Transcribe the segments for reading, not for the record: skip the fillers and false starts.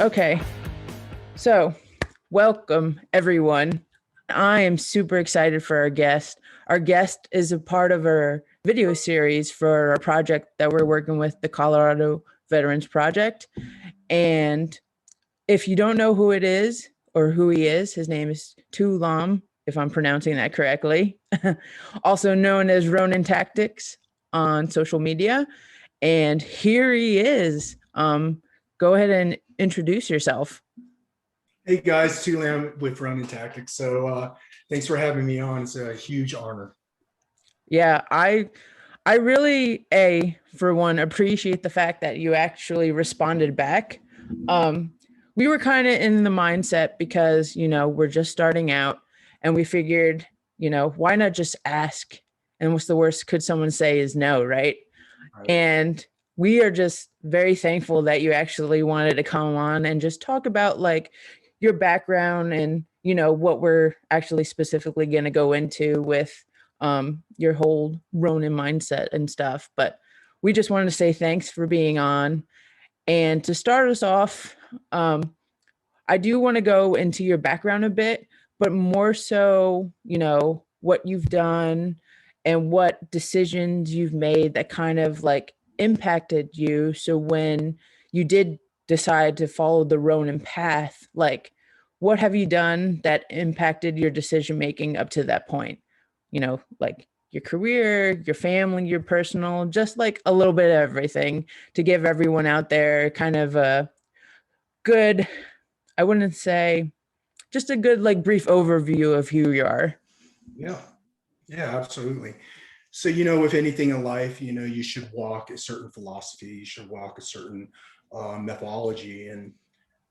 Okay, so welcome everyone. I am super excited for our guest. Our guest is a part of our video series for our project that we're working with, the Colorado Veterans Project. And if you don't know who it is or who he is, his name is Tu Lam, if I'm pronouncing that correctly, also known as Ronin Tactics on social media. And here he is. Go ahead and introduce yourself. Hey guys, Lam with Ronin Tactics. So thanks for having me on. It's a huge honor. Yeah, I really, for one, appreciate the fact that you actually responded back. Um, we were kind of in the mindset because, we're just starting out and we figured, why not just ask? And what's the worst could someone say is no, right? Right. And we are just very thankful that you actually wanted to come on and just talk about like your background and, what we're actually specifically going to go into with your whole Ronin mindset and stuff. But we just wanted to say thanks for being on. And to start us off, I do want to go into your background a bit, but more so, what you've done and what decisions you've made that kind of like impacted you. So when you did decide to follow the Ronin path, like what have you done that impacted your decision making up to that point? Like your career, your family, your personal, just like a little bit of everything to give everyone out there kind of a good, I wouldn't say, just a good like brief overview of who you are. Yeah, yeah, absolutely. So, with anything in life, you should walk a certain philosophy, you should walk a certain methodology. And,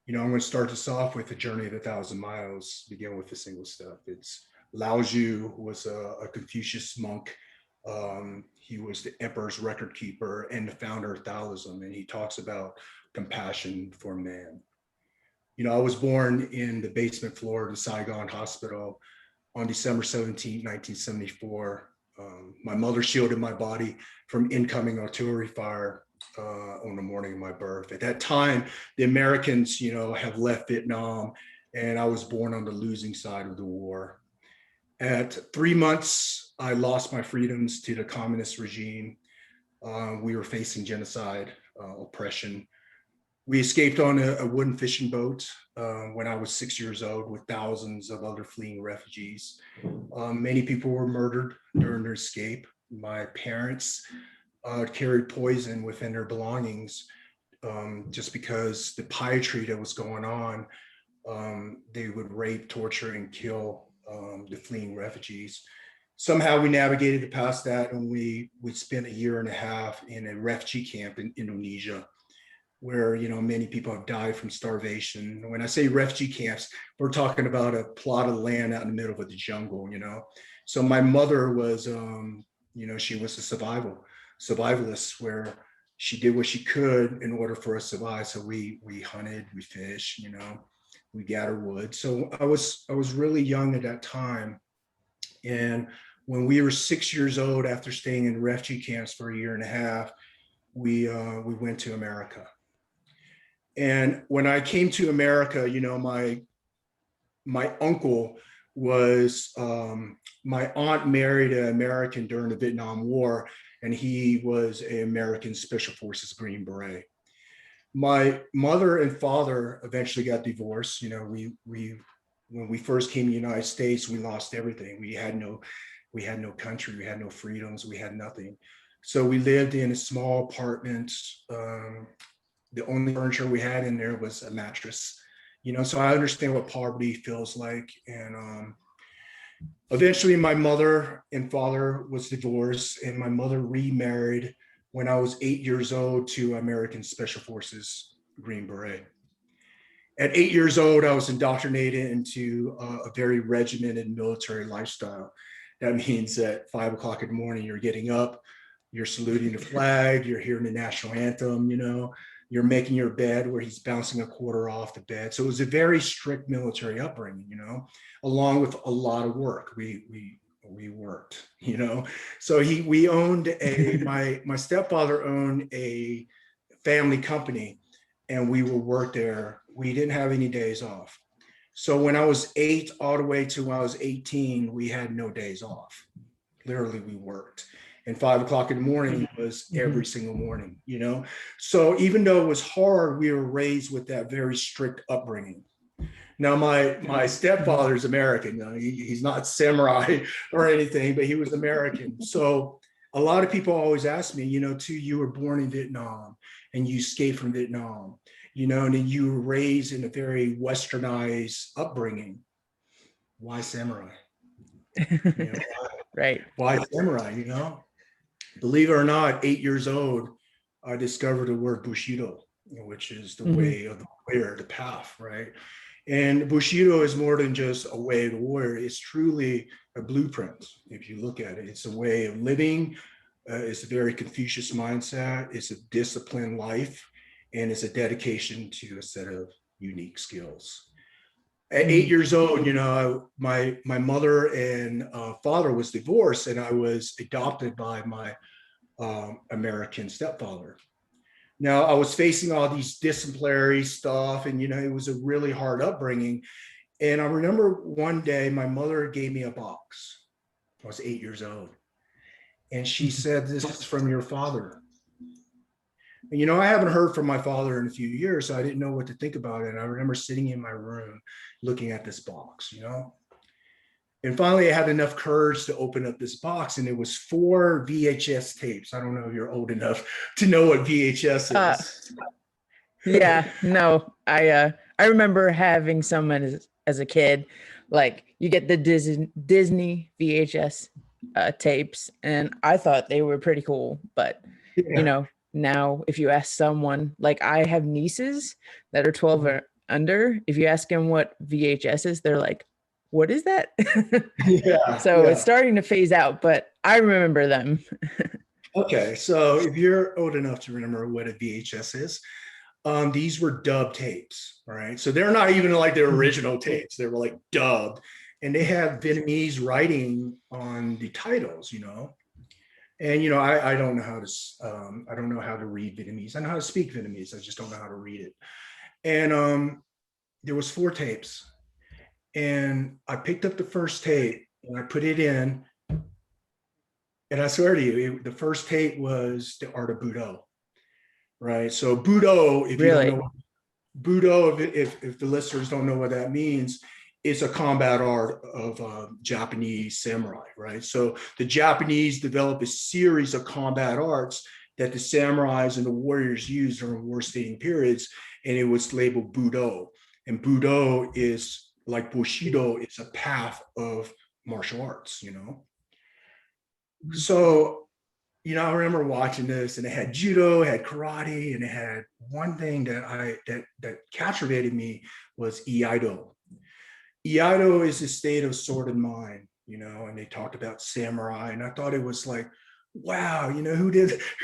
I'm going to start this off with the journey of 1,000 miles, begin with a single step. It's Lao Tzu was a Confucius monk. He was the emperor's record keeper and the founder of Taoism. And he talks about compassion for man. I was born in the basement floor of the Saigon Hospital on December 17, 1974. My mother shielded my body from incoming artillery fire on the morning of my birth. At that time, the Americans, have left Vietnam, and I was born on the losing side of the war. At 3 months, I lost my freedoms to the communist regime. We were facing genocide, oppression. We escaped on a wooden fishing boat when I was 6 years old with thousands of other fleeing refugees. Many people were murdered during their escape. My parents carried poison within their belongings just because the pietry that was going on. They would rape, torture, and kill the fleeing refugees. Somehow we navigated past that, and we spent a year and a half in a refugee camp in Indonesia, where many people have died from starvation. When I say refugee camps, we're talking about a plot of land out in the middle of the jungle. So my mother was, she was a survivalist, where she did what she could in order for us to survive. So we hunted, we fished, we gathered wood. So I was really young at that time, and when we were 6 years old, after staying in refugee camps for a year and a half, we went to America. And when I came to America, my uncle was, my aunt married an American during the Vietnam War, and he was an American Special Forces Green Beret. My mother and father eventually got divorced. When we first came to the United States, we lost everything. We had no country, we had no freedoms, we had nothing. So we lived in a small apartment. The only furniture we had in there was a mattress. So I understand what poverty feels like. And eventually my mother and father was divorced, and my mother remarried when I was 8 years old to American Special Forces Green Beret. At 8 years old, I was indoctrinated into a very regimented military lifestyle. That means at 5 o'clock in the morning, you're getting up, you're saluting the flag, you're hearing the national anthem, you're making your bed where he's bouncing a quarter off the bed. So it was a very strict military upbringing, along with a lot of work. We worked, So we owned my stepfather owned a family company and we would work there. We didn't have any days off. So when I was 8 all the way to when I was 18, we had no days off. Literally, we worked. And 5 o'clock in the morning was Mhm. every single morning, you know? So even though it was hard, we were raised with that very strict upbringing. Now, my Mhm. stepfather's American. He's not samurai or anything, but he was American. So a lot of people always ask me, too, you were born in Vietnam and you escaped from Vietnam, and then you were raised in a very westernized upbringing. Why samurai? You know, Right. why samurai? Believe it or not, 8 years old, I discovered the word bushido, which is the Mhm. way of the warrior, the path, right? And bushido is more than just a way of the warrior. It's truly a blueprint. If you look at it, it's a way of living. It's a very Confucius mindset. It's a disciplined life, and it's a dedication to a set of unique skills. At eight Mhm. years old, my mother and father was divorced, and I was adopted by my American stepfather. Now, I was facing all these disciplinary stuff, and it was a really hard upbringing. And I remember one day my mother gave me a box. I was 8 years old, and she Mhm. said, "This is from your father." And I haven't heard from my father in a few years, so I didn't know what to think about it. And I remember sitting in my room looking at this box. And finally, I had enough courage to open up this box, and it was 4 VHS tapes. I don't know if you're old enough to know what VHS Uh, is. yeah, no, I remember having some as a kid. Like you get the Disney VHS tapes, and I thought they were pretty cool. But you Yeah. know, now if you ask someone, like I have nieces that are 12 or under, if you ask them what VHS is, they're like, "What is that?" Yeah. So it's Yeah. starting to phase out, but I remember them. Okay. So if you're old enough to remember what a VHS is, these were dub tapes. All right. So they're not even like the Mhm. original tapes. They were like dubbed. And they have Vietnamese writing on the titles. And I don't know how to I don't know how to read Vietnamese. I know how to speak Vietnamese. I just don't know how to read it. And there was 4 tapes. And I picked up the first tape and I put it in. And I swear to you, the first tape was The Art of Budo, right? So Budo, if you don't Really? know Budo, if the listeners don't know what that means, it's a combat art of Japanese samurai, right? So the Japanese developed a series of combat arts that the samurais and the warriors used during war-stating periods, and it was labeled Budo. And Budo is like Bushido, it's a path of martial arts. Mhm. So I remember watching this, and it had judo, it had karate, and it had one thing that captivated me was iaido. Iaido is a state of sword and mind, and they talked about samurai, and I thought it was like, wow, who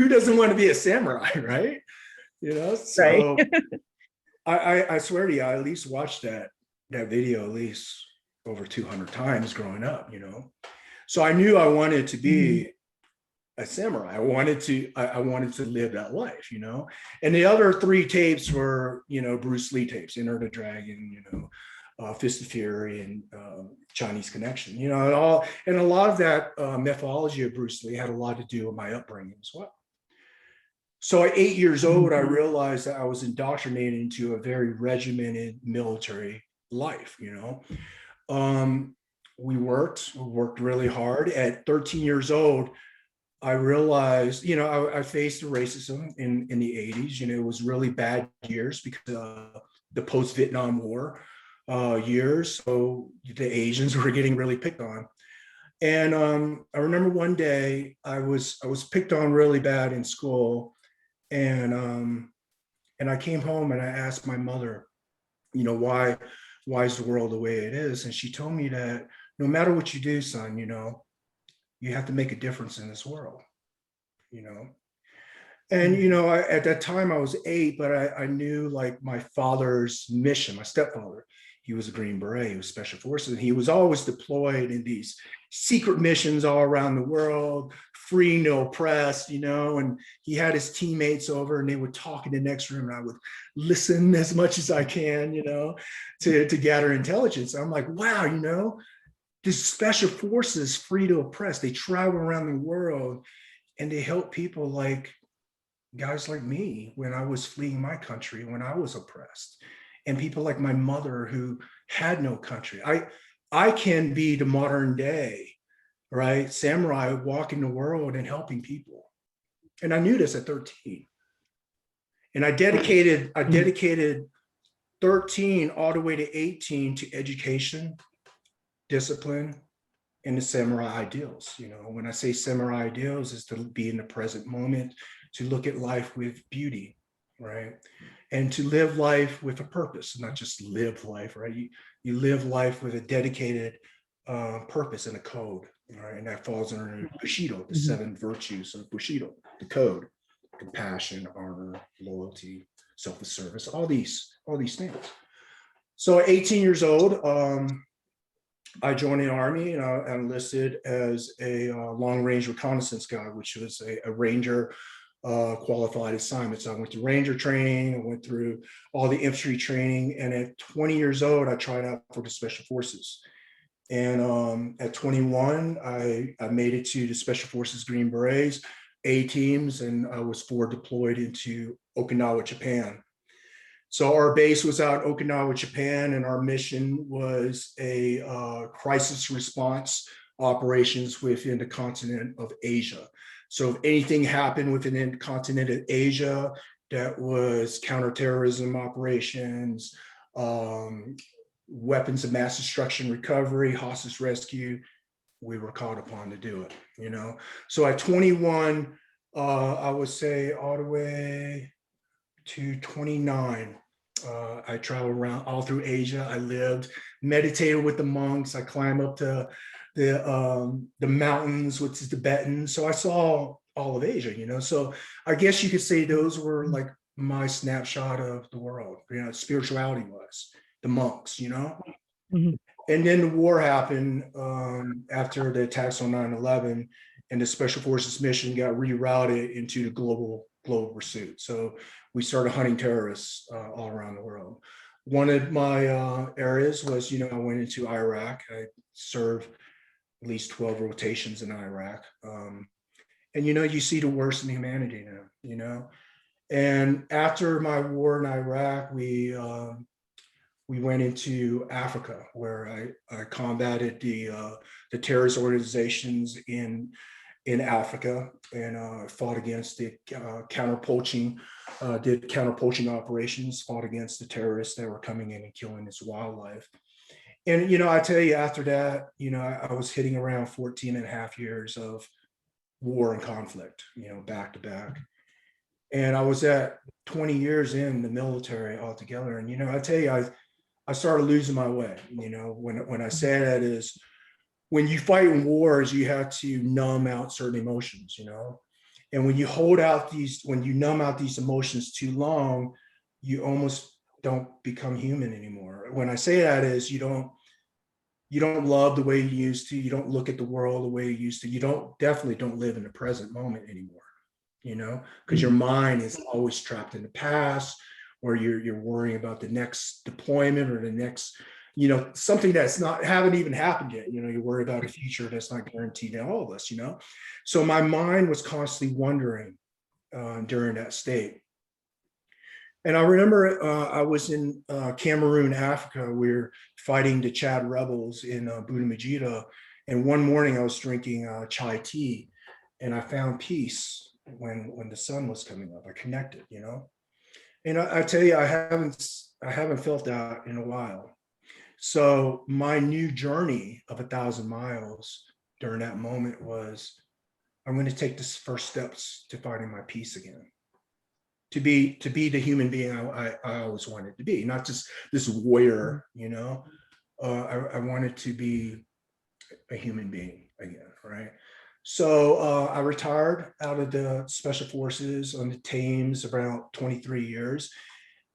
doesn't want to be a samurai, right? Right. So I swear to you, I at least watched that video at least over 200 times growing up. So I knew I wanted to Mhm. be a samurai. I wanted to live that life. And the other 3 tapes were, Bruce Lee tapes, Enter the Dragon, Fist of Fury, and Chinese Connection. And a lot of that mythology of Bruce Lee had a lot to do with my upbringing as well. So at 8 years Mhm. old, I realized that I was indoctrinated into a very regimented military life. Um, we worked really hard. At 13 years old, I realized, I faced racism in the 80s. It was really bad years because the post-Vietnam War years. So the Asians were getting really picked on. And I remember one day I was picked on really bad in school, and I came home and I asked my mother, why is the world the way it is? And she told me that no matter what you do, son, you have to make a difference in this world. You know, And Mhm. at that time I was 8, but I knew like my father's mission, my stepfather. he was a Green Beret, he was Special Forces, and he was always deployed in these secret missions all around the world, free, no oppressed, and he had his teammates over and they would talk in the next room and I would listen as much as I can, to gather intelligence. I'm like, wow, this Special Forces, free to oppress, they travel around the world and they help people like guys like me when I was fleeing my country, when I was oppressed, and people like my mother who had no country. I can be the modern day, right, samurai walking the world and helping people. And I knew this at 13. And I dedicated 13 all the way to 18 to education, discipline, and the samurai ideals. When I say samurai ideals, is to be in the present moment, to look at life with beauty, right? And to live life with a purpose, not just live life, right? You live life with a dedicated purpose and a code, right? And that falls under bushido, the 7 virtues of bushido, the code: compassion, honor, loyalty, self-service, all these things. So at 18 years old, I joined the Army and I enlisted as a long-range reconnaissance guy, which was a Ranger qualified assignment. So I went to Ranger training, I went through all the infantry training, and at 20 years old, I tried out for the Special Forces. And at 21, I made it to the Special Forces Green Berets, A teams, and I was forward deployed into Okinawa, Japan. So our base was out in Okinawa, Japan, and our mission was a crisis response operations within the continent of Asia. So if anything happened within the continent of Asia, that was counterterrorism operations, weapons of mass destruction recovery, hostage rescue, we were called upon to do it, So at 21, I would say all the way to 29, I traveled around all through Asia. I lived, meditated with the monks. I climbed up to the mountains with the Tibetans. So I saw all of Asia, So I guess you could say those were like my snapshot of the world, spirituality was the monks, Mm-hmm. And then the war happened after the attacks on 9/11, and the Special Forces mission got rerouted into the global pursuit. So we started hunting terrorists all around the world. One of my areas was, I went into Iraq. I served at least 12 rotations in Iraq. And, you see the worst in humanity now, And after my war in Iraq, we went into Africa, where I combated the terrorist organizations in Africa, and fought against the counter-poaching, did counter-poaching operations, fought against the terrorists that were coming in and killing this wildlife. And, I tell you, after that, I was hitting around 14 and a half years of war and conflict, back to back. And I was at 20 years in the military altogether. And, I tell you, I started losing my way. When I say that is, when you fight in wars, you have to numb out certain emotions, and when you numb out these emotions too long, you almost don't become human anymore. When I say that is, you don't love the way you used to, you don't look at the world the way you used to, you definitely don't live in the present moment anymore, because your mind is always trapped in the past, or you're worrying about the next deployment or the next, something that's haven't even happened yet. You worry about a future that's not guaranteed to all of us, So my mind was constantly wandering during that state. And I remember I was in Cameroon, Africa. We were fighting the Chad rebels in Budimajida. And one morning I was drinking chai tea, and I found peace when the sun was coming up. I connected, And I tell you, I haven't felt that in a while. So my new journey of 1,000 miles during that moment was, I'm going to take the first steps to finding my peace again. To be the human being I always wanted to be, not just this warrior, I wanted to be a human being again, right? So I retired out of the Special Forces on the Thames around 23 years.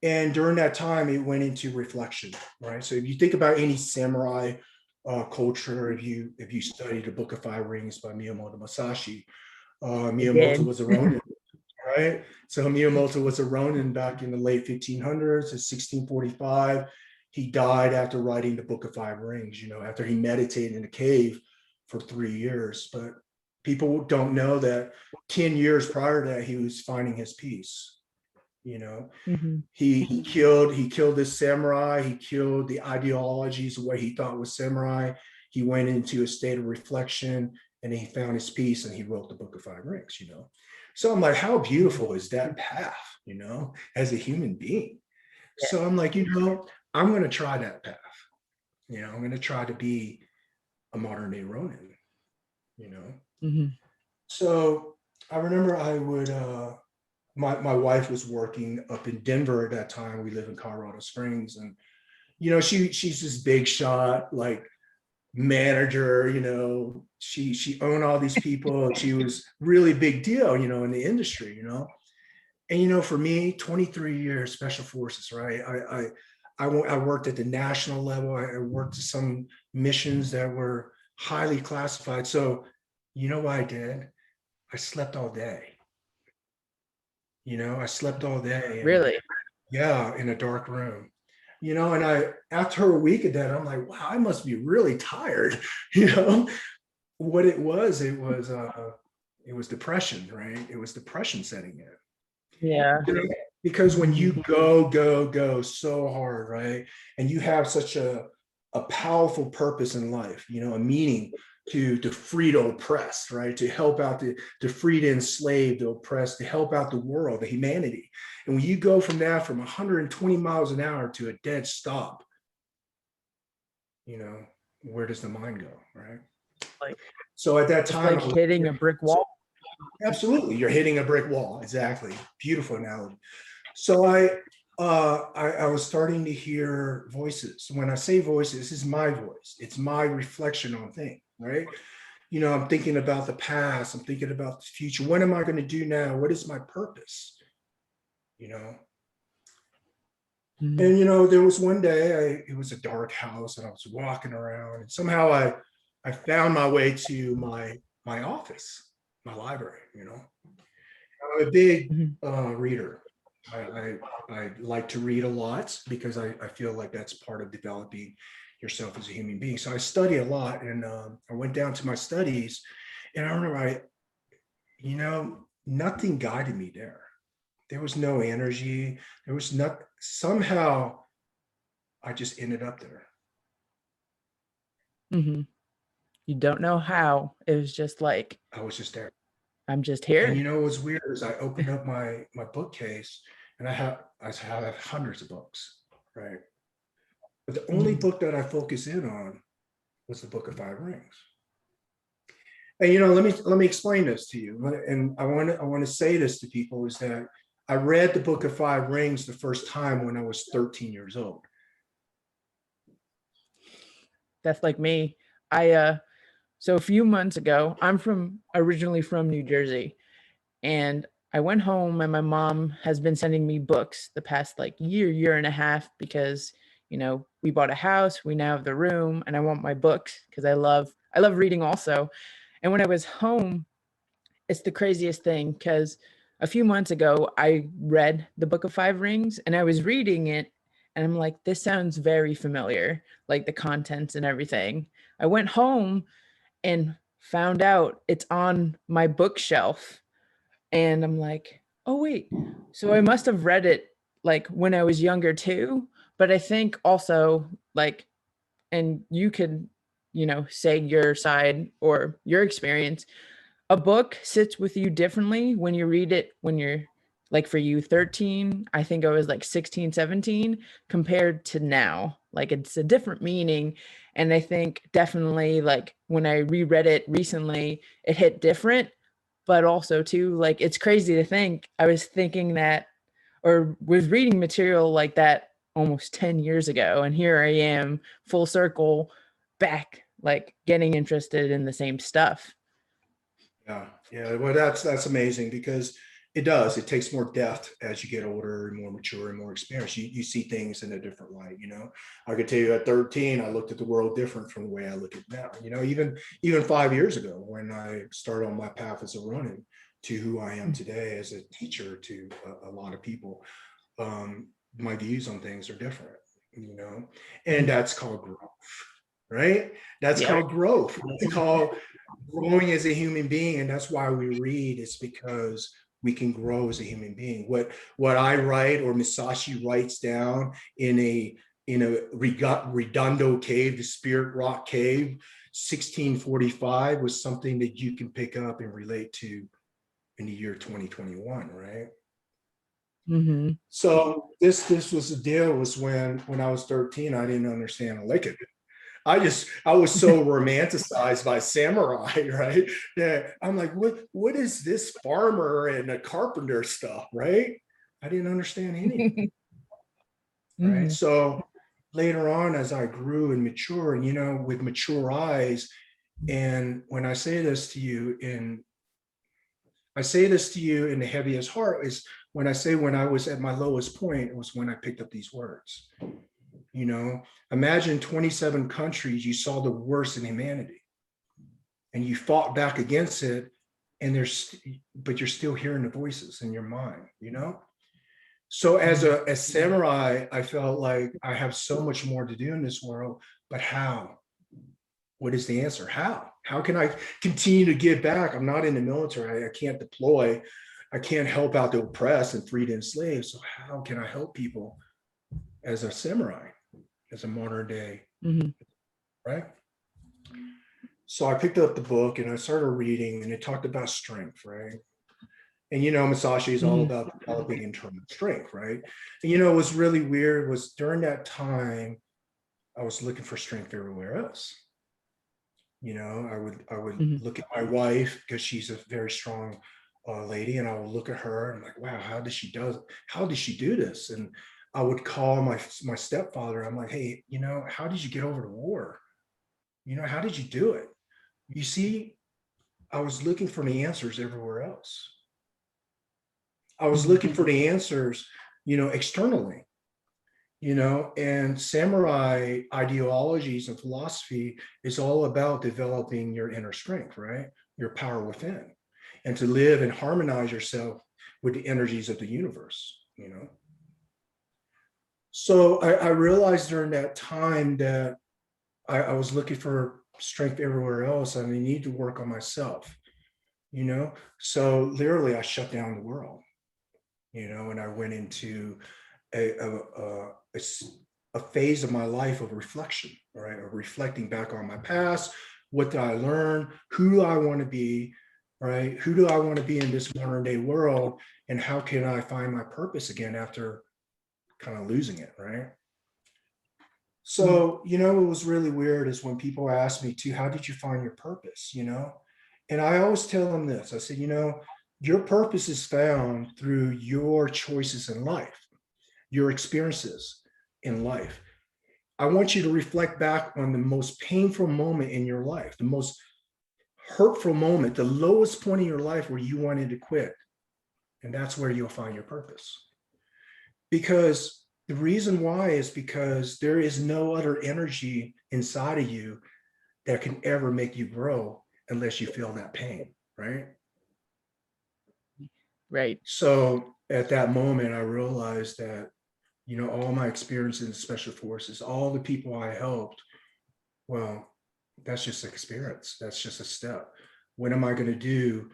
And during that time, it went into reflection, right? So if you think about any samurai culture, if you study the Book of Five Rings by Miyamoto Musashi, I Miyamoto did. was a Ronin, right? So Miyamoto was a Ronin back in the late 1500s, in 1645. He died after writing the Book of Five Rings, after he meditated in a cave for 3 years. But people don't know that 10 years prior to that, he was finding his peace. You know, Hmm. he killed this samurai. He killed the ideologies of what he thought was samurai. He went into a state of reflection, and he found his peace, and he wrote the Book of Five Rings. So I'm like, how beautiful is that path? As a human being. Yeah. So I'm like, I'm going to try that path. I'm going to try to be a modern day Ronin. You know. Hmm. So I remember I would. My wife was working up in Denver at that time. We live in Colorado Springs, and she's this big shot, like, manager. She owned all these people. She was really big deal, in the industry. And for me, 23 years special forces, right? I worked at the national level. I worked some missions that were highly classified. So what I did? I slept all day. I slept all day, and Really? yeah, in a dark room. And after a week of that, I'm like, wow, I must be really tired. You know, what it was depression, right? It was depression setting in. Yeah. You know, because when you go so hard, right, and you have such a powerful purpose in life, a meaning to free the oppressed, right, to help out to free the enslaved, the oppressed, to help out the world, the humanity. And when you go from that, from 120 miles an hour to a dead stop, where does the mind go, right? Like, So at that just time, like hitting a brick wall. absolutely, you're hitting a brick wall. Exactly. Beautiful analogy. So I was starting to hear voices. When I say voices, this is my voice. It's my reflection on things, right? I'm thinking about the past. I'm thinking about the future. What am I going to do now? What is my purpose? You know. Mhm. And there was one day, it was a dark house, and I was walking around, and somehow I found my way to my office, my library. I'm a big Mhm. reader. I like to read a lot because I feel like that's part of developing yourself as a human being. So I study a lot, and I went down to my studies, and I remember nothing guided me there. There was no energy. There was not. Somehow I just ended up there. Mhm. You don't know how. It was just like, I was just there. I'm just And here. what's weird is I opened up my bookcase, and I have hundreds of books, right? But the only Mhm. book that I focused in on was the Book of Five Rings. And let me explain this to you. And I want to say this to people, is that I read the Book of Five Rings the first time when I was 13 years old. That's like me. I so a few months ago, I'm from originally from New Jersey, and I went home and my mom has been sending me books the past like year and a half because, we bought a house, we now have the room, and I want my books because I love reading also. And when I was home, it's the craziest thing because a few months ago I read the Book of Five Rings and I was reading it and I'm like, this sounds very familiar, like the contents and everything. I went home and found out it's on my bookshelf and I'm like, oh wait, so I must have read it like when I was younger too. But I think also like, and you could, say your side or your experience, a book sits with you differently when you read it when you're like for you 13, I think I was like 16, 17 compared to now. Like it's a different meaning. And I think definitely like when I reread it recently, it hit different. But also too, like it's crazy to think I was thinking that or was reading material like that almost 10 years ago. And here I am full circle back, like getting interested in the same stuff. Yeah, yeah. Well, that's amazing because It does. It takes more depth as you get older and more mature and more experienced. You see things in a different light. I could tell you at 13, I looked at the world different from the way I look at it now. Even 5 years ago, when I started on my path as a Ronin to who I am today as a teacher to a lot of people, my views on things are different. And that's called growth, right? That's Yeah. called growth. It's called growing as a human being, and that's why we read. It's because we can grow as a human being. What I write or Musashi writes down in a Redondo cave, the Spirit Rock Cave, 1645, was something that you can pick up and relate to in the year 2021, right? Mm-hmm. So this was the deal. Was when I was 13, I didn't understand a lick of it. I was so romanticized by samurai, right? Yeah, I'm like, what is this farmer and a carpenter stuff, right? I didn't understand anything, right? Mm-hmm. So later on, as I grew and matured, with mature eyes, and when I say this to you in the heaviest heart, is when I say when I was at my lowest point, it was when I picked up these words. Imagine 27 countries, you saw the worst in humanity and you fought back against it, but you're still hearing the voices in your mind. So as a samurai, I felt like I have so much more to do in this world, but how? What is the answer? How can I continue to give back? I'm not in the military. I can't deploy. I can't help out the oppressed and free the enslaved. So how can I help people as a samurai, as a modern day, Mm-hmm. right? So I picked up the book and I started reading, and it talked about strength, right? And Musashi is all about developing internal strength, right? And what's really weird was during that time, I was looking for strength everywhere else. I would Mm-hmm. look at my wife because she's a very strong lady, and I would look at her and I'm like, wow, how does she do this? And I would call my stepfather. I'm like, hey, how did you get over the war? How did you do it? You see, I was looking for the answers everywhere else. I was looking for the answers, externally, and samurai ideologies and philosophy is all about developing your inner strength, right? Your power within, and to live and harmonize yourself with the energies of the universe. So I realized during that time that I was looking for strength everywhere else, and I need to work on myself. So literally I shut down the world, and I went into a phase of my life of reflection, right? Of reflecting back on my past. What did I learn? Who do I want to be, right? Who do I want to be in this modern day world? And how can I find my purpose again after kind of losing it, right? So, what was really weird is when people ask me how did you find your purpose, And I always tell them this. I said, your purpose is found through your choices in life, your experiences in life. I want you to reflect back on the most painful moment in your life, the most hurtful moment, the lowest point in your life where you wanted to quit. And that's where you'll find your purpose. Because the reason why is because there is no other energy inside of you that can ever make you grow unless you feel that pain, right? Right. So at that moment, I realized that, all my experiences in special forces, all the people I helped, well, that's just experience. That's just a step. What am I going to do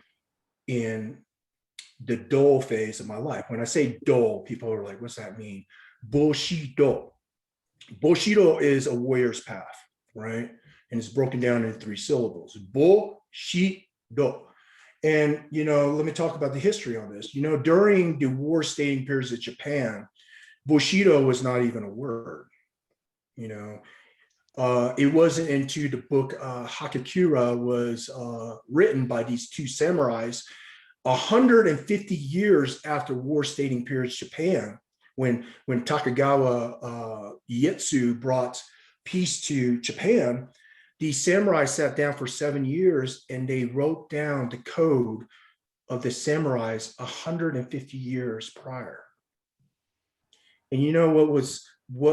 in the dull phase of my life? When I say dull, people are like, what's that mean? Bushido. Bushido is a warrior's path, right? And it's broken down into 3 syllables. Bushido. And, let me talk about the history on this. During the war staging periods of Japan, Bushido was not even a word. It wasn't until the book Hakakura was written by these 2 samurais 150 years after war staging periods Japan, when Takagawa Ieyasu brought peace to Japan. These samurai sat down for 7 years and they wrote down the code of the samurais 150 years prior. And you know what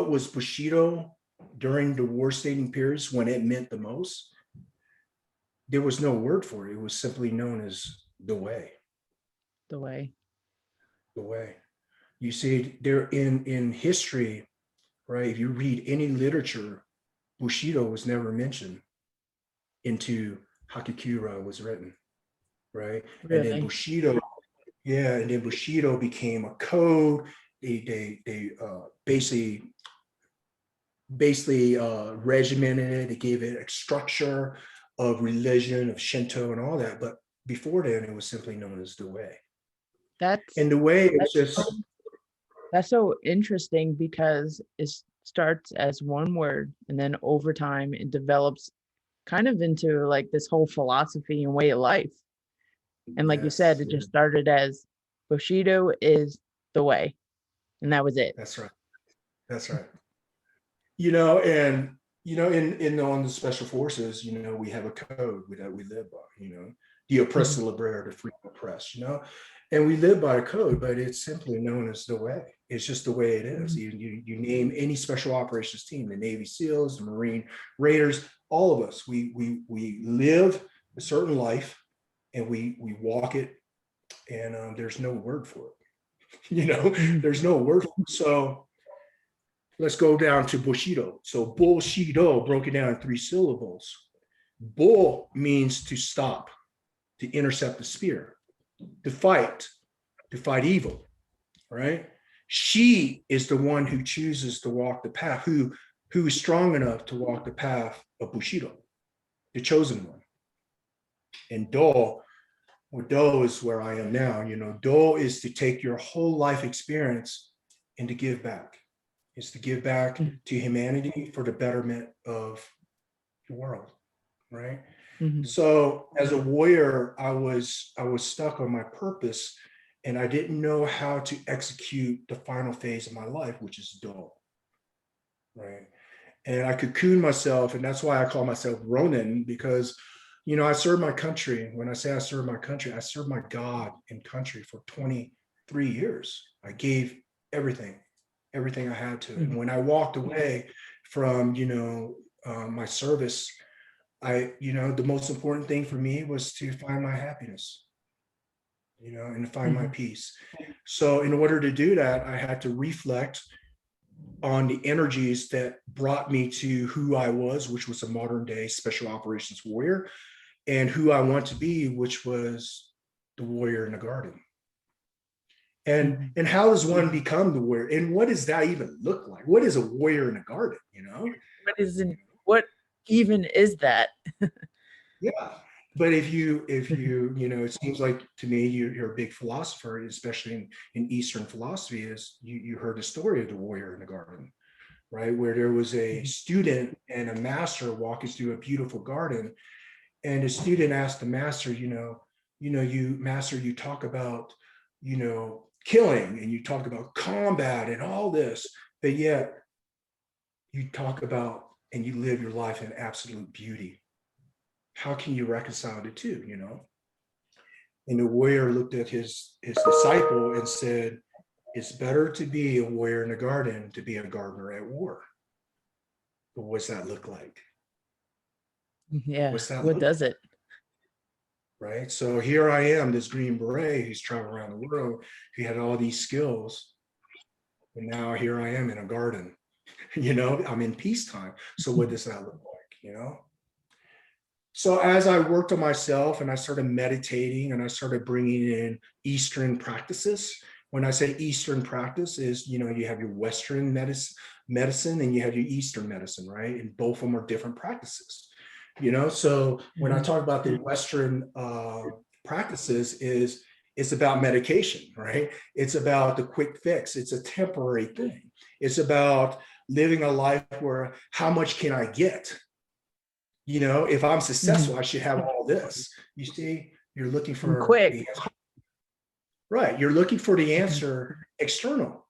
was bushido during the war staging periods when it meant the most? There was no word for it. It was simply known as the way. The way. The way. You see, there in history, right? If you read any literature, bushido was never mentioned into Hakikura was written, right? And then Really? bushido, yeah, and then bushido became a code. They basically regimented it. They gave it a structure of religion, of Shinto, and all that. But before then, it was simply known as the way. That's And the way is that's just so, that's so interesting because it starts as one word and then over time it develops kind of into like this whole philosophy and way of life. And like you said, yes, it just started as Bushido is the way, and that was it. that's right. That's right. And on the special forces, we have a code that we live by. The oppressed, Mhm, the liberator, the free, the oppressed. And we live by a code, but it's simply known as the way. It's just the way it is. mhm, You name any special operations team, the Navy SEALs, the Marine Raiders, all of us. We live a certain life, and we walk it, and there's no word for it. mhm. There's no word for it. So let's go down to Bushido. So Bushido, broken down in 3 syllables. Bu means to stop, to intercept the spear, to fight evil, right? She is the one who chooses to walk the path, who is strong enough to walk the path of Bushido, the chosen one. And Do, well, Do is where I am now. Do is to take your whole life experience and to give back. It's to give back Mhm, to humanity for the betterment of the world, right? mhm. So as a warrior, I was stuck on my purpose, and I didn't know how to execute the final phase of my life, which is Do, right? And I cocooned myself, and that's why I call myself Ronin, because I serve my country. When I say I serve my country, I serve my God and country for 23 years. I gave everything, everything I had to. And Mhm. when I walked away from, my service, the most important thing for me was to find my happiness, and to find my Mhm. peace. So in order to do that, I had to reflect on the energies that brought me to who I was, which was a modern day special operations warrior, and who I want to be, which was the warrior in the garden. And Mhm. and how does one become the warrior? And what does that even look like? What is a warrior in a garden? What is in what even is that? Yeah. But if you it seems like to me you're a big philosopher, especially in Eastern philosophy, is you heard the story of the warrior in the garden, right? Where there was a Mhm, student and a master walking through a beautiful garden, and the student asked the master, you master, you talk about, killing, and you talk about combat and all this, but yet you talk about and you live your life in absolute beauty. How can you reconcile the two? And the warrior looked at his disciple and said, it's better to be a warrior in the garden to be a gardener at war. But what's that look like? yeah, What's that what look does like? it? Right? So here I am, this Green Beret who's traveling around the world, who had all these skills. And now here I am in a garden. I'm in peacetime. So what does that look like? So as I worked on myself and I started meditating and I started bringing in Eastern practices. When I say Eastern practice is, you have your Western medicine and you have your Eastern medicine, right? And both of them are different practices. So when I Mhm, talk about the Western practices, it's about medication, right? It's about the quick fix. It's a temporary thing. It's about living a life where how much can I get? If I'm mhm. successful, I should have all this. You see, you're looking And for quick. the answer. Right. You're looking for the Mhm, answer external,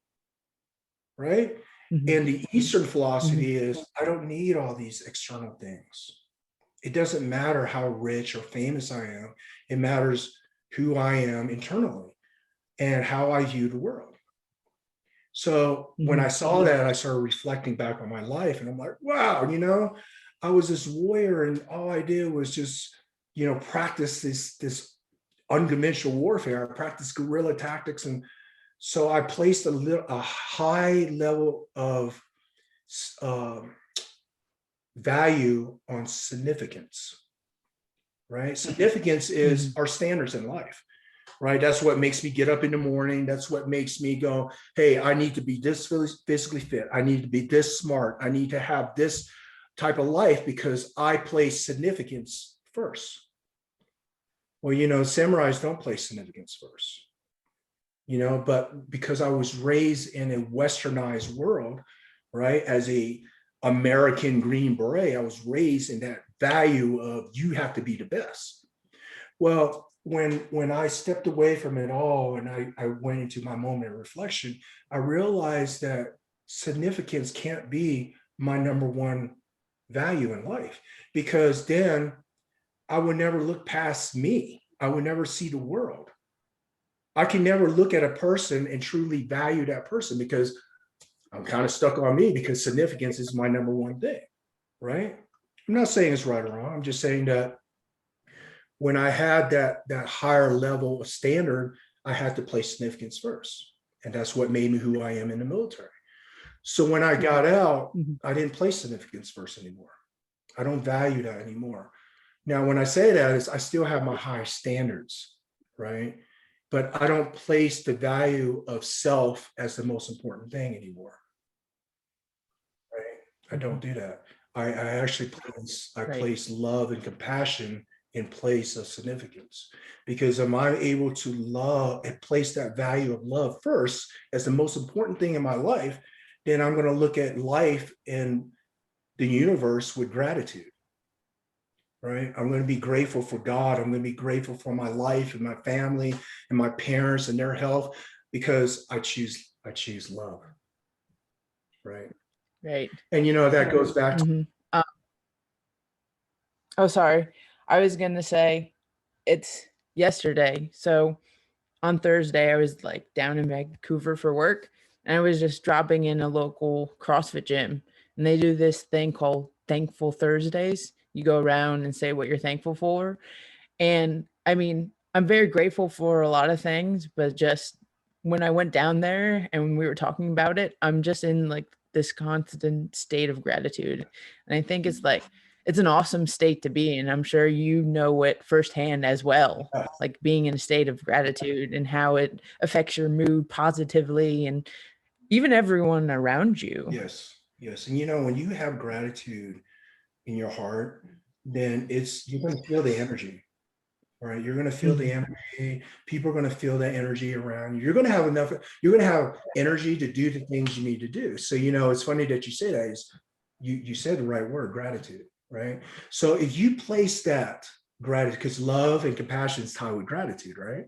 right? mhm, And the Eastern mhm, philosophy is I don't need all these external things. It doesn't matter how rich or famous I am. It matters who I am internally and how I view the world. So when I saw that, I started reflecting back on my life, and I'm like, wow, I was this warrior, and all I did was just, practice this unconventional warfare. I practiced guerrilla tactics, and so I placed a high level of value on significance, right? Significance is our standards in life, right? That's what makes me get up in the morning. That's what makes me go, hey, I need to be this physically fit. I need to be this smart. I need to have this type of life because I place significance first. Well, samurais don't place significance first, but because I was raised in a westernized world, right? As a American Green Beret, I was raised in that value of you have to be the best. Well, when I stepped away from it all and I went into my moment of reflection, I realized that significance can't be my number one value in life, because then I would never look past me. I would never see the world. I can never look at a person and truly value that person because I'm kind of stuck on me, because significance is my number one thing, right? I'm not saying it's right or wrong. I'm just saying that when I had that higher level of standard, I had to place significance first. And that's what made me who I am in the military. So when I got out, I didn't place significance first anymore. I don't value that anymore. Now, when I say that, is I still have my high standards, right? But I don't place the value of self as the most important thing anymore, right? I don't do that. I actually place love and compassion in place of significance, because am I able to love and place that value of love first as the most important thing in my life, then I'm going to look at life and the universe with gratitude, right? I'm going to be grateful for God. I'm going to be grateful for my life and my family and my parents and their health, because I choose love, right? Right. And that goes back to Oh, sorry. I was gonna say it's yesterday. So on Thursday, I was like down in Vancouver for work, and I was just dropping in a local CrossFit gym, and they do this thing called Thankful Thursdays. You go around and say what you're thankful for. And I mean, I'm very grateful for a lot of things, but just when I went down there and when we were talking about it, I'm just in like this constant state of gratitude. And I think it's like, it's an awesome state to be in. I'm sure you know it firsthand as well, like being in a state of gratitude and how it affects your mood positively and even everyone around you. yes, yes. And when you have gratitude in your heart, then you're going to feel the energy, right? You're going to feel the energy. People are going to feel that energy around you. You're going to have enough, you're going to have energy to do the things you need to do. So, it's funny that you say that. Is you said the right word, gratitude, right? So if you place that gratitude, because love and compassion is tied with gratitude, right?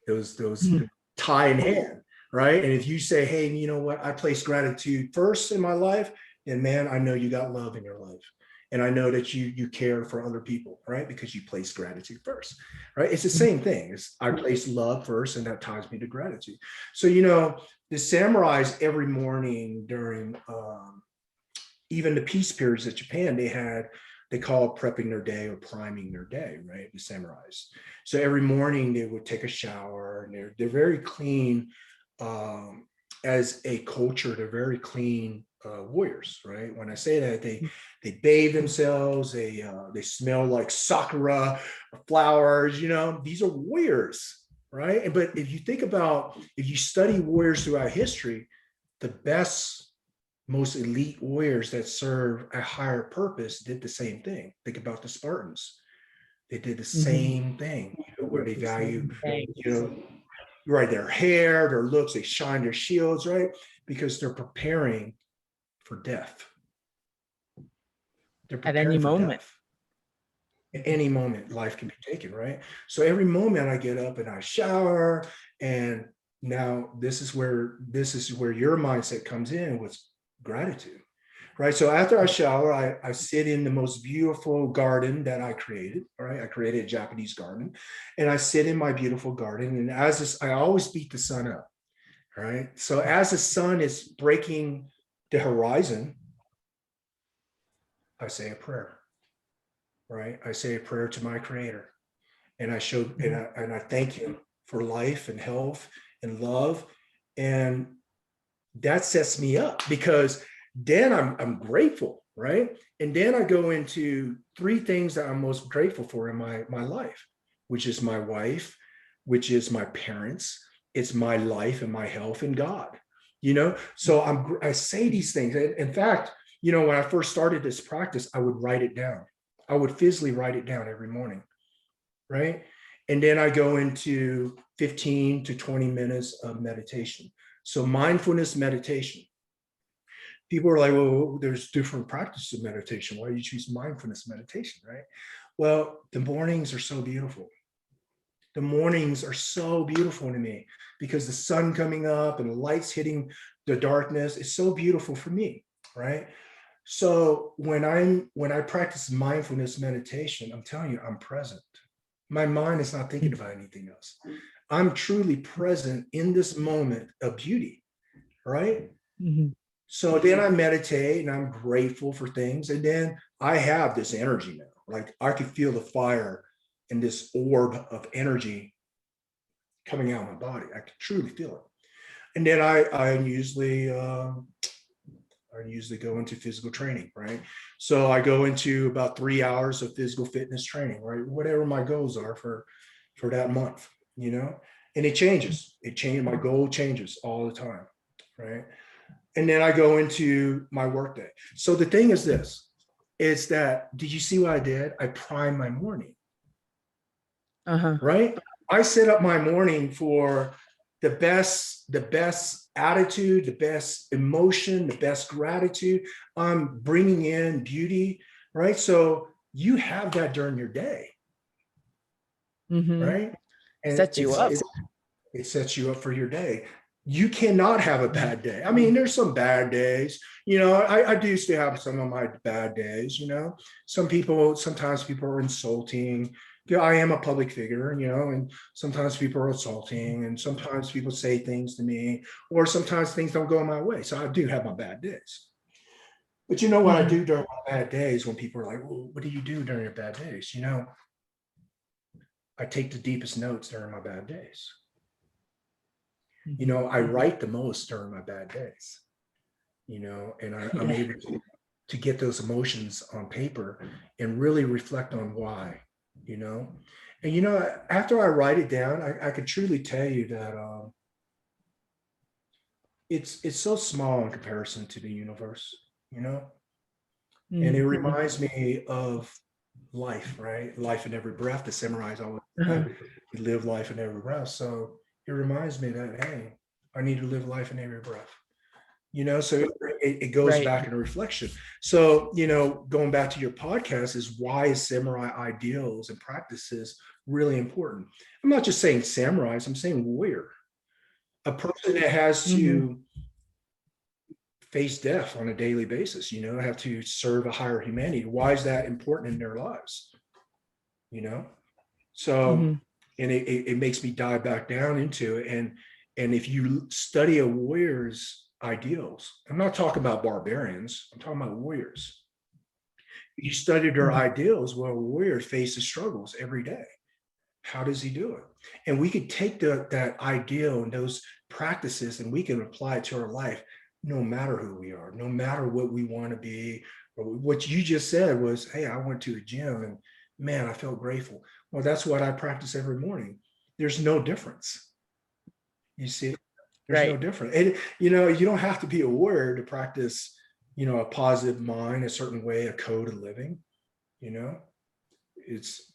Those tie in hand, right? And if you say, hey, you know what, I place gratitude first in my life, then man, I know you got love in your life. And I know that you care for other people, right? Because you place gratitude first, right? It's the same thing. I place love first, and that ties me to gratitude. So, the samurais every morning during even the peace periods at Japan, they call it prepping their day or priming their day, right? The samurais. So every morning they would take a shower, and they're very clean. As a culture, they're very clean warriors, right? When I say that, they bathe themselves, they smell like sakura flowers. These are warriors, right? But if you study warriors throughout history, the best, most elite warriors that serve a higher purpose did the same thing. Think about the Spartans. They did the same thing, where they value, right, their hair, their looks, they shine their shields, right? Because they're preparing for death. They're At any preparing for moment. death. At any moment, life can be taken, right? So every moment I get up and I shower, and now this is where your mindset comes in with gratitude, right? So after I shower, I sit in the most beautiful garden that I created, right? I created a Japanese garden, and I sit in my beautiful garden. And as this, I always beat the sun up, right? So as the sun is breaking the horizon, I say a prayer, right? I say a prayer to my creator, and I show, and I thank him for life and health and love. And that sets me up because then I'm grateful, right? And then I go into three things that I'm most grateful for in my life, which is my wife, which is my parents, it's my life and my health and God, you know? So I say these things. In fact, you know, when I first started this practice, I would write it down. I would physically write it down every morning, right? And then I go into 15 to 20 minutes of meditation. So mindfulness meditation. People are like, well, there's different practices of meditation. Why do you choose mindfulness meditation, right? Well, the mornings are so beautiful. The mornings are so beautiful to me because the sun coming up and the lights hitting the darkness is so beautiful for me, right? So when I practice mindfulness meditation, I'm telling you, I'm present. My mind is not thinking about anything else. I'm truly present in this moment of beauty, right? Mm-hmm. So then I meditate and I'm grateful for things. And then I have this energy now. Like I can feel the fire and this orb of energy coming out of my body. I can truly feel it. And then I usually go into physical training, right? So I go into about 3 hours of physical fitness training, right? Whatever my goals are for that month, you know, and it changes. It changes. My goal changes all the time, right? And then I go into my workday. So the thing is this: is that did you see what I did? I prime my morning, Uh-huh. right? I set up my morning for the best attitude, the best emotion, the best gratitude. I'm bringing in beauty, right? So you have that during your day, Mm-hmm. right? And Sets you up. it sets you up for your day. You cannot have a bad day. I mean, there's some bad days, you know. I do still have some of my bad days, you know. Sometimes people are insulting. Yeah, I am a public figure, you know, and sometimes people are insulting, and sometimes people say things to me, or sometimes things don't go my way. So I do have my bad days. But you know what I Mm-hmm. do during my bad days when people are like, well, what do you do during your bad days? You know, I take the deepest notes during my bad days. You know, I write the most during my bad days, you know, and I'm Yeah. able to get those emotions on paper and really reflect on why, you know. And, you know, after I write it down, I could truly tell you that it's so small in comparison to the universe, you know, and it Mm-hmm. reminds me of life, right? Life in every breath. The samurais always Uh-huh. said, "We live life in every breath." So it reminds me that hey, I need to live life in every breath. You know, so it goes Right. back in a reflection. So, you know, going back to your podcast is why is samurai ideals and practices really important? I'm not just saying samurais, I'm saying warrior, a person that has Mm-hmm. to face death on a daily basis, you know, have to serve a higher humanity. Why is that important in their lives? You know? So, Mm-hmm. and it makes me dive back down into it. And if you study a warrior's ideals, I'm not talking about barbarians, I'm talking about warriors. You study their Mm-hmm. ideals. Well, a warrior faces struggles every day. How does he do it? And we could take that ideal and those practices and we can apply it to our life, no matter who we are, no matter what we want to be. Or what you just said was, hey, I went to the gym and man, I felt grateful. Well, that's what I practice every morning. There's no difference. You see, there's no Right. difference. And you know, you don't have to be a warrior to practice, you know, a positive mind, a certain way, a code of living, you know. It's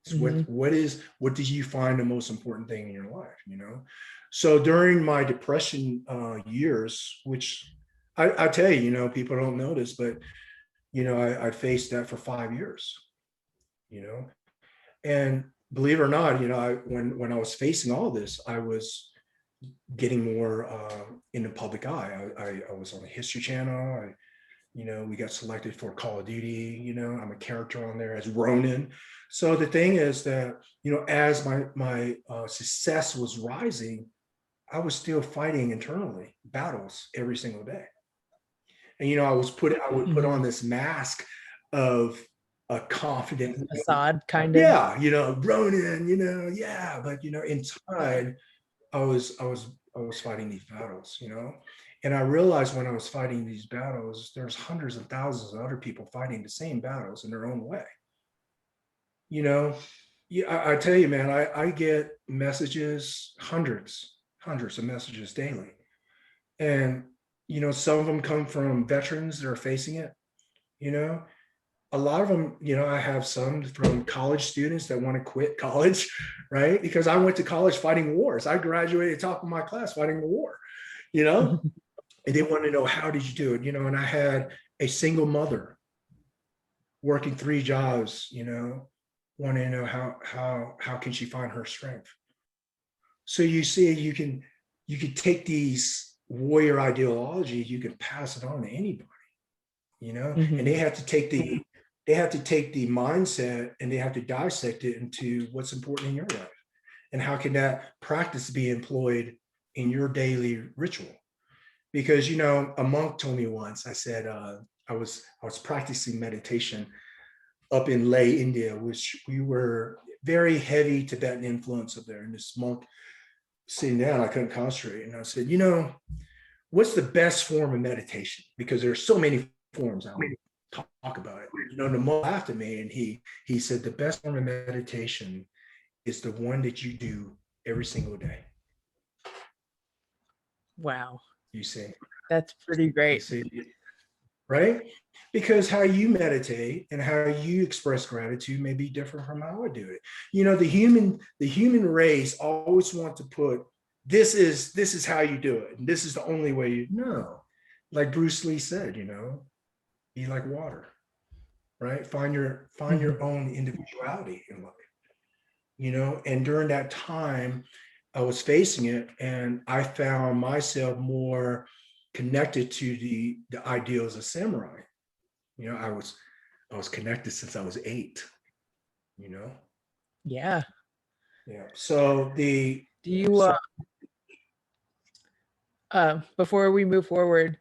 it's Mm-hmm. what do you find the most important thing in your life, you know? So during my depression years, which I tell you, you know, people don't notice, but you know, I faced that for 5 years, you know, and believe it or not, you know, when I was facing all this, I was getting more in the public eye. I was on the History Channel. We got selected for Call of Duty. I'm a character on there as Ronin. So the thing is that, as my success was rising, I was still fighting internally battles every single day. And I would put on Mhm. this mask of a confident, Facade, kind of. yeah, Ronin, yeah, but inside I was fighting these battles. And I realized when I was fighting these battles, there's hundreds of thousands of other people fighting the same battles in their own way. You know, yeah, I tell you, man, I get messages, hundreds of messages daily. And, some of them come from veterans that are facing it, you know, a lot of them, I have some from college students that want to quit college, right? Because I went to college fighting wars. I graduated top of my class fighting the war, you know, and they want to know, how did you do it? And I had a single mother working 3 jobs, wanting to know how can she find her strength. So you see, you can take these warrior ideologies, you can pass it on to anybody, and Mhm. they have to take the mindset and they have to dissect it into what's important in your life, and how can that practice be employed in your daily ritual. Because a monk told me once, I said, I was practicing meditation up in Leh, India, which we were very heavy Tibetan influence up there. And this monk sitting down, I couldn't concentrate. And I said, what's the best form of meditation? Because there's so many forms. I don't talk about it. The monk laughed at me, and he said the best form of meditation is the one that you do every single day. Wow. You see, That's pretty you great. see, right? Because how you meditate and how you express gratitude may be different from how I do it. The human race always want to put, this is how you do it, and this is the only way you know. Like Bruce Lee said, be like water, right? Find your Mhm. own individuality in life, and during that time I was facing it, and I found myself more connected to the ideals of samurai. I was connected since I was 8, you know. Yeah. Yeah. So the Do you so before we move forward,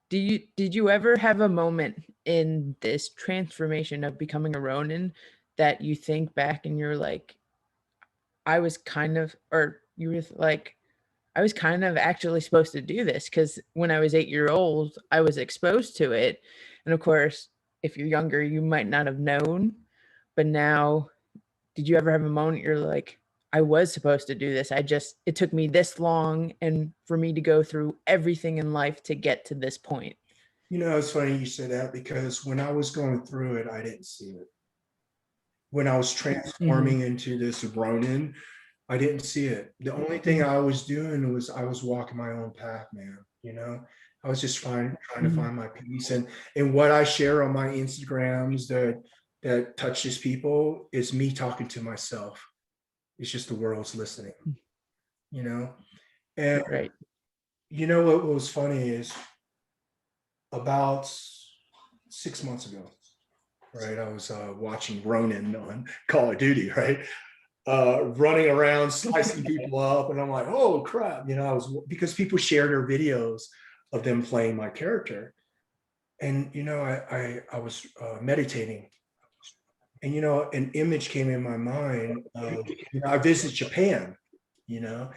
did you ever have a moment in this transformation of becoming a Ronin that you think back and you're like, I was kind of, or you were like, I was kind of actually supposed to do this because when I was 8 year old, I was exposed to it. And of course, if you're younger, you might not have known. But now, did you ever have a moment you're like, I was supposed to do this? It took me this long and for me to go through everything in life to get to this point. it's funny you say that, because when I was going through it, I didn't see it. When I was Hmm. transforming into this Ronin, I didn't see it. The only thing Hmm. I was doing was I was walking my own path, man. I was just trying to Hmm. find my peace, and what I share on my Instagrams that touches people is me talking to myself. It's just the world's listening, you know. And Right. what was funny is, about 6 months ago, right? I was watching Ronin on Call of Duty, right? Running around, slicing people up, and I'm like, oh crap, I was, because people share their videos of them playing my character, and I was meditating, and an image came in my mind. I visited Japan, you know,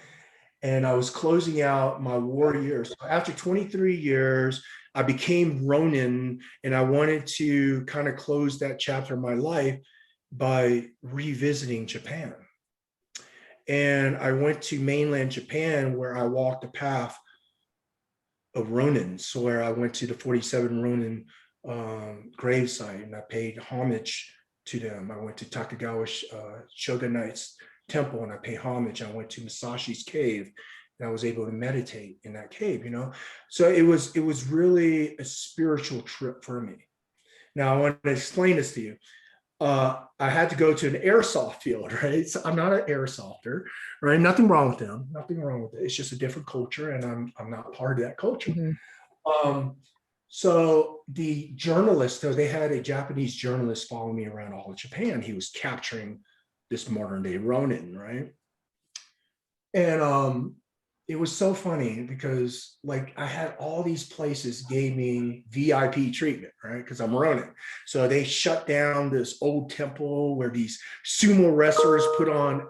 and I was closing out my war years. So after 23 years, I became Ronin, and I wanted to kind of close that chapter of my life by revisiting Japan. And I went to mainland Japan, where I walked the path of Ronin. So where I went to the 47 Ronin gravesite, and I paid homage to them. I went to Takagawa Shogunite's temple, and I paid homage. I went to Musashi's cave, and I was able to meditate in that cave. So it was really a spiritual trip for me. Now I want to explain this to you. I had to go to an airsoft field, right? So I'm not an airsofter, right? Nothing wrong with them. Nothing wrong with it. It's just a different culture, and I'm not part of that culture. Hmm. Um, So the journalist, so they had a Japanese journalist following me around all of Japan. He was capturing this modern day Ronin, right? And it was so funny because like I had all these places gave me VIP treatment, right? Because I'm Ronin. So they shut down this old temple where these sumo wrestlers put on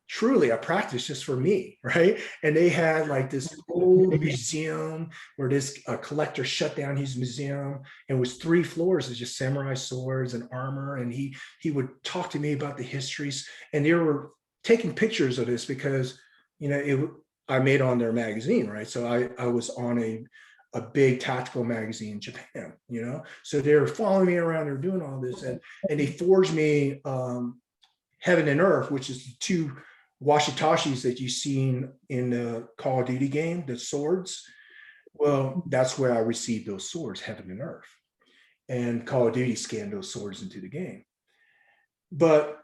truly a practice just for me, right? And they had like this old museum where this collector shut down his museum, and it was 3 floors of just samurai swords and armor. And he would talk to me about the histories, and they were taking pictures of this because I made on their magazine, right? So I was on a big tactical magazine in Japan, so they were following me around, they're doing all this, and they forged me Heaven and Earth, which is the 2 washitashis that you've seen in the Call of Duty game, the swords. Well, that's where I received those swords, Heaven and Earth. And Call of Duty scanned those swords into the game. But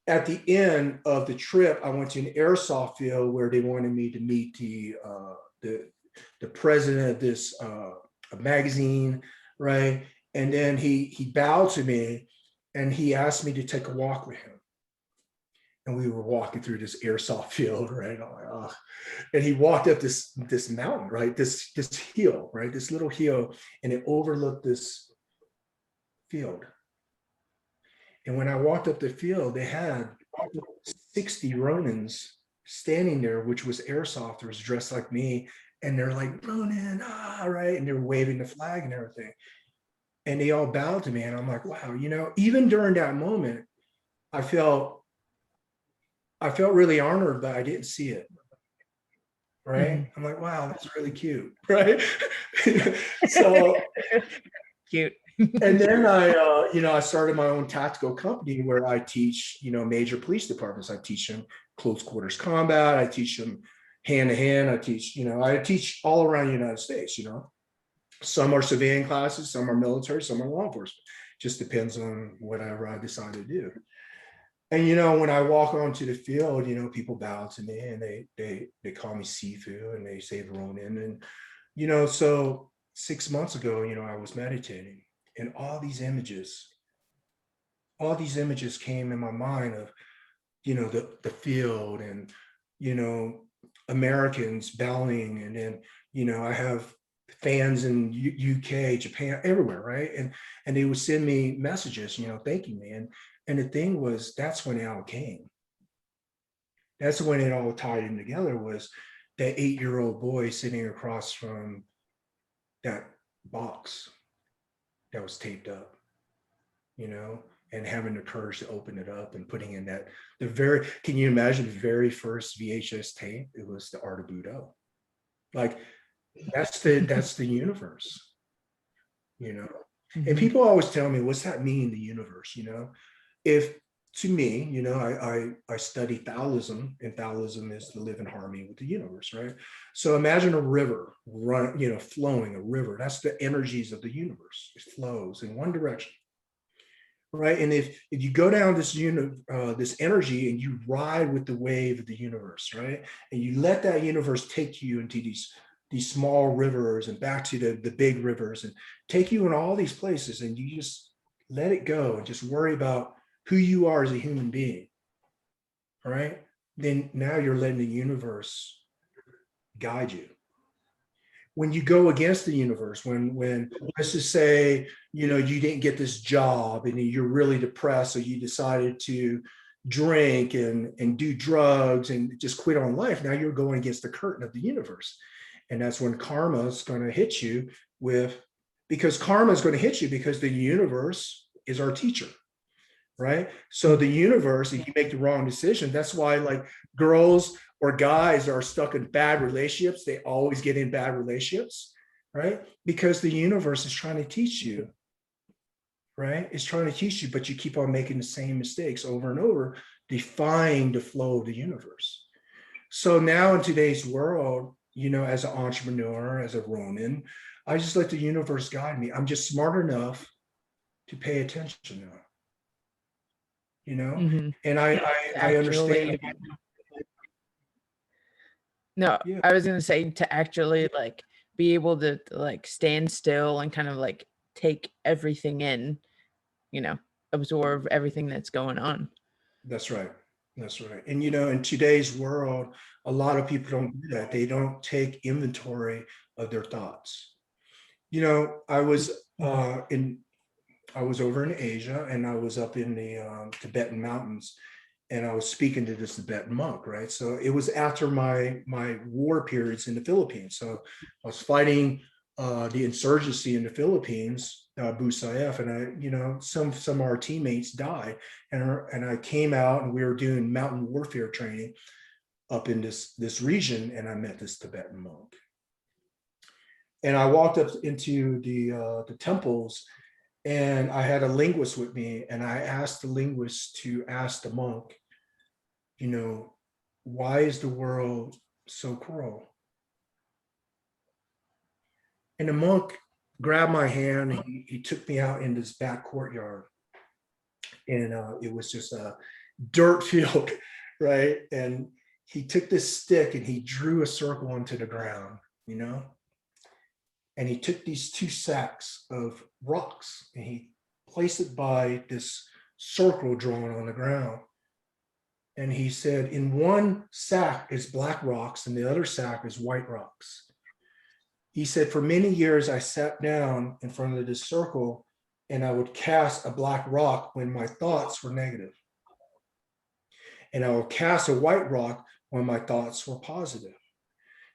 at the end of the trip, I went to an airsoft field where they wanted me to meet the president of this magazine, right? And then he bowed to me and he asked me to take a walk with him. And we were walking through this airsoft field, right? I'm like, oh. And he walked up this mountain, right? This hill, right? This little hill, and it overlooked this field. And when I walked up the field, they had 60 Ronins standing there, which was airsofters dressed like me. And they're like, Ronin, right? And they're waving the flag and everything. And they all bowed to me. And I'm like, wow, even during that moment, I felt really honored, but I didn't see it. Right. Mm-hmm. I'm like, wow, that's really cute. Right. So cute. And then I started my own tactical company where I teach, major police departments. I teach them close quarters combat. I teach them hand to hand. I teach all around the United States, Some are civilian classes, some are military, some are law enforcement. Just depends on whatever I decide to do. And when I walk onto the field, people bow to me and they call me Sifu and they say Ronin. And so 6 months ago, I was meditating, and all these images came in my mind of the field and Americans bowing, and then I have fans in UK, Japan, everywhere, right? And they would send me messages, thanking me. And the thing was, that's when it all came. That's when it all tied in together, was that 8-year-old boy sitting across from that box that was taped up, and having the courage to open it up and putting in can you imagine the very first VHS tape? It was the Art of Budo. Like, that's the universe, Mm-hmm. And people always tell me, what's that mean, the universe? If to me, I study Taoism, and Taoism is to live in harmony with the universe, right? So imagine a river flowing, a river. That's the energies of the universe. It flows in one direction, right? And if you go down this energy and you ride with the wave of the universe, right? And you let that universe take you into these small rivers and back to the big rivers and take you in all these places, and you just let it go and just worry about who you are as a human being, all right? Then now you're letting the universe guide you. When you go against the universe, when let's just say, you didn't get this job and you're really depressed, so you decided to drink and do drugs and just quit on life. Now you're going against the curtain of the universe. And that's when karma is going to hit you because karma is going to hit you because the universe is our teacher. Right? So the universe, if you make the wrong decision, that's why like girls or guys are stuck in bad relationships. They always get in bad relationships, right? Because the universe is trying to teach you, right? It's trying to teach you, but you keep on making the same mistakes over and over, defying the flow of the universe. So now in today's world, as an entrepreneur, as a Ronin, I just let the universe guide me. I'm just smart enough to pay attention now. Mm-hmm. And I understand. No, yeah. I was going to say, to actually like be able to like stand still and kind of like take everything in, you know, absorb everything that's going on. That's right. That's right. And in today's world, a lot of people don't do that. They don't take inventory of their thoughts. I was in I was over in Asia, and I was up in the Tibetan mountains, and I was speaking to this Tibetan monk, right? So it was after my war periods in the Philippines. So I was fighting the insurgency in the Philippines, Busayef, and some of our teammates died, and I came out, and we were doing mountain warfare training up in this region, and I met this Tibetan monk, and I walked up into the temples, and I had a linguist with me, and I asked the linguist to ask the monk, why is the world so cruel? And the monk grabbed my hand, and he took me out in this back courtyard, and it was just a dirt field, right? And he took this stick and he drew a circle onto the ground, and he took these two sacks of rocks and he placed it by this circle drawn on the ground. And he said, in one sack is black rocks and the other sack is white rocks. He said, for many years, I sat down in front of this circle and I would cast a black rock when my thoughts were negative. And I would cast a white rock when my thoughts were positive.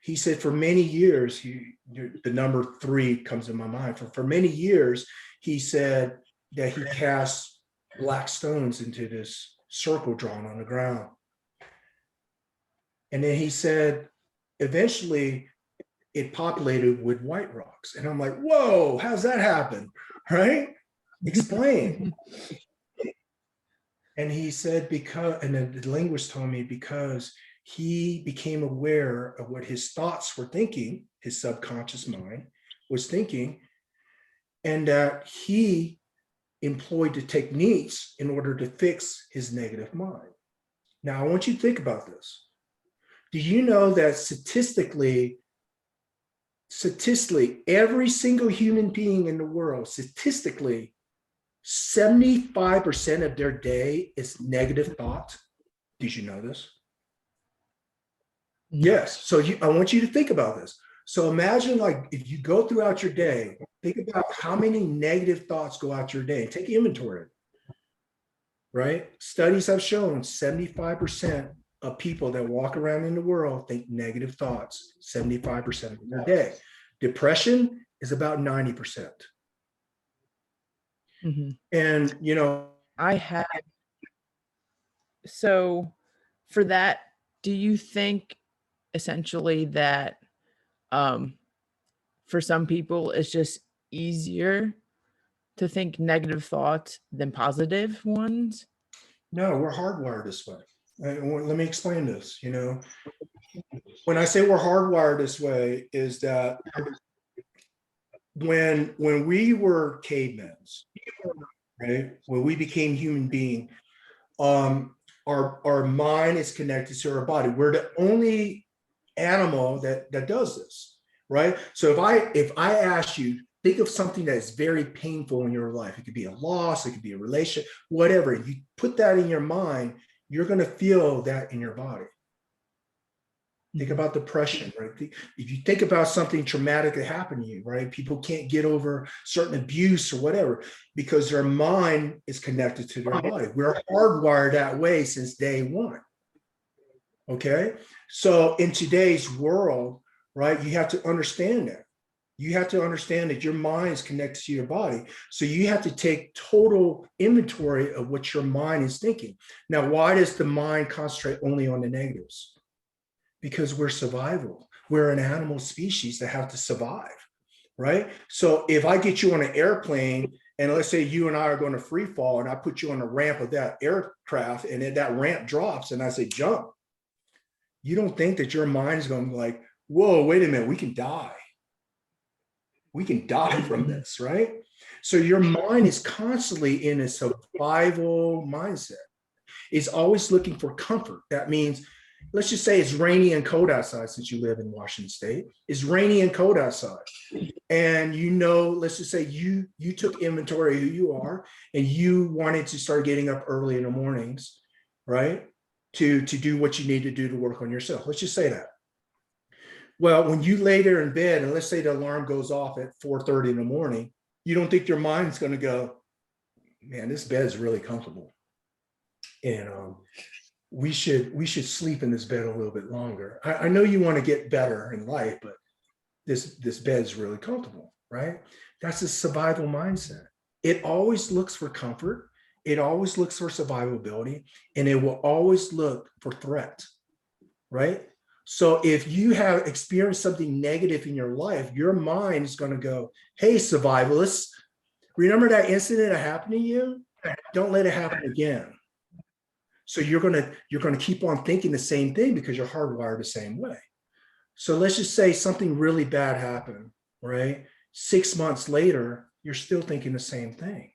He said, for many years, the number 3 comes in my mind. For many years, he said that he cast black stones into this circle drawn on the ground. And then he said, eventually, it populated with white rocks. And I'm like, whoa, how's that happen? Right? Explain. And he said, and then the linguist told me, because he became aware of what his thoughts were thinking, his subconscious mind was thinking, and that he employed the techniques in order to fix his negative mind. Now, I want you to think about this. Do you know that statistically, every single human being in the world, statistically, 75% of their day is negative thought? Did you know this? Yes. So I want you to think about this. So imagine, like, if you go throughout your day, think about how many negative thoughts go out your day and take inventory, right? Studies have shown 75% of people that walk around in the world think negative thoughts 75% of their day. Depression is about 90%. Mm-hmm. And, I have. So for that, do you think essentially that for some people it's just easier to think negative thoughts than positive ones? no, we're hardwired this way. Let me explain this. When I say we're hardwired this way, is that when we were cavemen, right? When we became human being, our mind is connected to our body. We're the only animal that does this, right? So if I ask you, think of something that's very painful in your life. It could be a loss, it could be a relationship, whatever. You put that in your mind, you're going to feel that in your body. Think about depression, right? If you think about something traumatic that happened to you, right? People can't get over certain abuse or whatever because their mind is connected to their body. We're hardwired that way since day one. Okay. So in today's world, right, you have to understand that. You have to understand that your mind is connected to your body. So you have to take total inventory of what your mind is thinking. Now, why does the mind concentrate only on the negatives? Because we're survival. We're an animal species that have to survive, right? So if I get you on an airplane, and let's say you and I are going to free fall, and I put you on the ramp of that aircraft, and then that ramp drops, and I say jump, you don't think that your mind is going to be like, whoa, wait a minute, we can die. We can die from this, right? So your mind is constantly in a survival mindset. It's always looking for comfort. That means let's just say it's rainy and cold outside, since you live in Washington State. It's rainy and cold outside. And let's just say you took inventory of who you are, and you wanted to start getting up early in the mornings, right? To do what you need to do to work on yourself. Let's just say that. Well, when you lay there in bed, and let's say the alarm goes off at 4:30 in the morning, you don't think your mind's going to go, man, this bed is really comfortable, and we should sleep in this bed a little bit longer. I know you want to get better in life, but this bed is really comfortable, right? That's a survival mindset. It always looks for comfort. It always looks for survivability, and it will always look for threat, right? So if you have experienced something negative in your life, your mind is going to go, hey, survivalists, remember that incident that happened to you? Don't let it happen again. So you're going to keep on thinking the same thing because you're hardwired the same way. So let's just say something really bad happened, right? 6 months later, you're still thinking the same thing.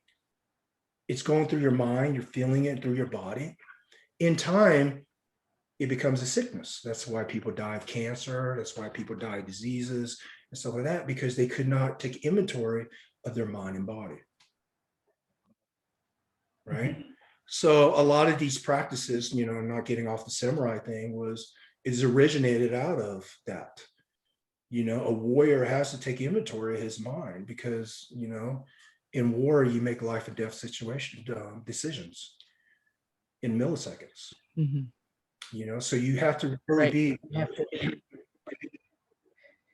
It's going through your mind, you're feeling it through your body. In time, it becomes a sickness. That's why people die of cancer. That's why people die of diseases and stuff like that, because they could not take inventory of their mind and body, right? Mm-hmm. So a lot of these practices, not getting off the samurai thing, is originated out of that. A warrior has to take inventory of his mind because, in war, you make life and death situation decisions in milliseconds. Mm-hmm. So you have to really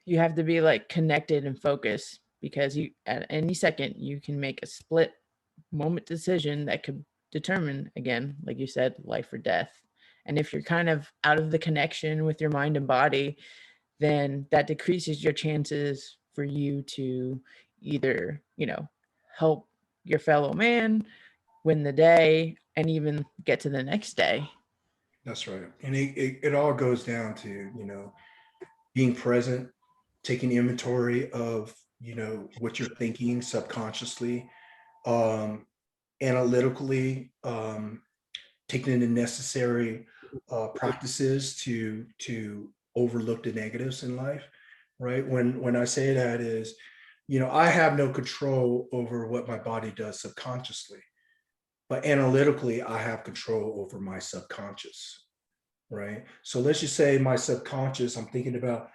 you have to be like connected and focused, because at any second you can make a split moment decision that could determine, again, like you said, life or death. And if you're kind of out of the connection with your mind and body, then that decreases your chances for you to either, help your fellow man, win the day, and even get to the next day. That's right. And it all goes down to, being present, taking inventory of, what you're thinking subconsciously, analytically, taking the necessary practices to overlook the negatives in life, right? When I say that is, I have no control over what my body does subconsciously, but analytically, I have control over my subconscious, right? So let's just say my subconscious, I'm thinking about,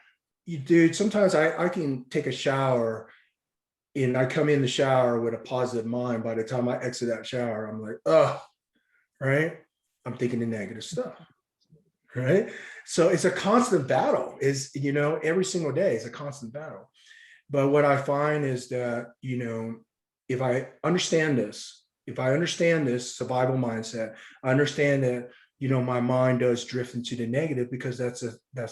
dude, sometimes I can take a shower and I come in the shower with a positive mind. By the time I exit that shower, I'm like, oh, right? I'm thinking the negative stuff, right? So it's a constant battle. Every single day is a constant battle. But what I find is that, if I understand this survival mindset, I understand that, my mind does drift into the negative because that's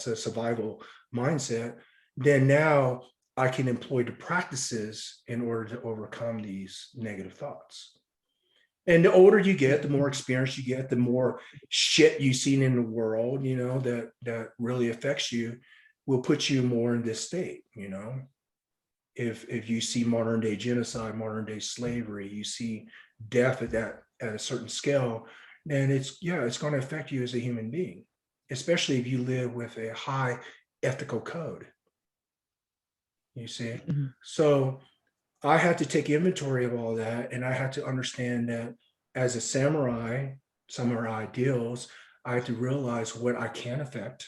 a survival mindset. Then now I can employ the practices in order to overcome these negative thoughts. And the older you get, the more experience you get, the more shit you've seen in the world, that really affects you, will put you more in this state, If you see modern day genocide, modern day slavery, you see death at a certain scale, then it's going to affect you as a human being, especially if you live with a high ethical code. You see? Mm-hmm. So I had to take inventory of all that, and I had to understand that as a samurai ideals, I had to realize what I can affect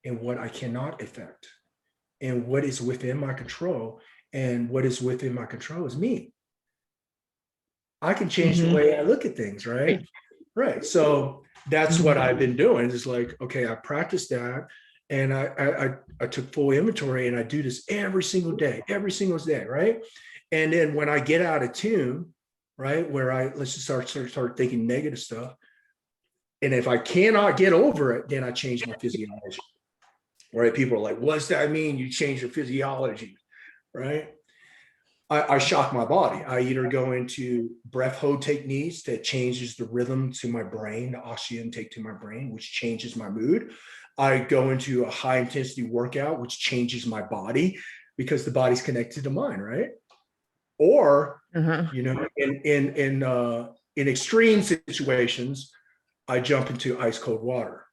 and what I cannot affect, and what is within my control. And what is within my control is me. I can change the way I look at things, right? Right. So that's what I've been doing. It's like, okay, I practiced that, and I took full inventory, and I do this every single day, right? And then when I get out of tune, right, where let's just start thinking negative stuff, and if I cannot get over it, then I change my physiology. Right? People are like, what's that mean? You change your physiology, right? I shock my body. I either go into breath hold techniques that changes the rhythm to my brain, the oxygen intake to my brain, which changes my mood. I go into a high intensity workout, which changes my body because the body's connected to the mind, right? Or, in extreme situations, I jump into ice cold water.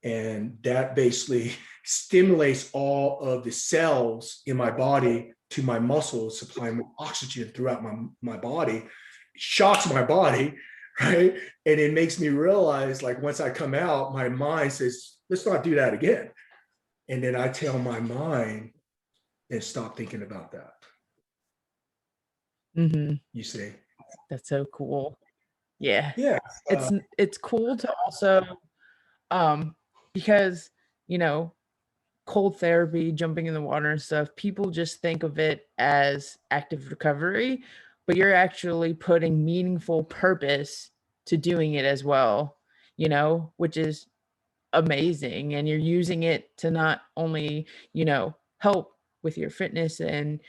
And that basically stimulates all of the cells in my body to my muscles, supplying oxygen throughout my body, shocks my body, right? And it makes me realize, like, once I come out, my mind says, let's not do that again. And then I tell my mind, and stop thinking about that. Mm-hmm. You see? That's so cool. Yeah. Yeah. It's cool to also um because, you know, cold therapy, jumping in the water and stuff, people just think of it as active recovery, but you're actually putting meaningful purpose to doing it as well, you know, which is amazing. And you're using it to not only, you know, help with your fitness and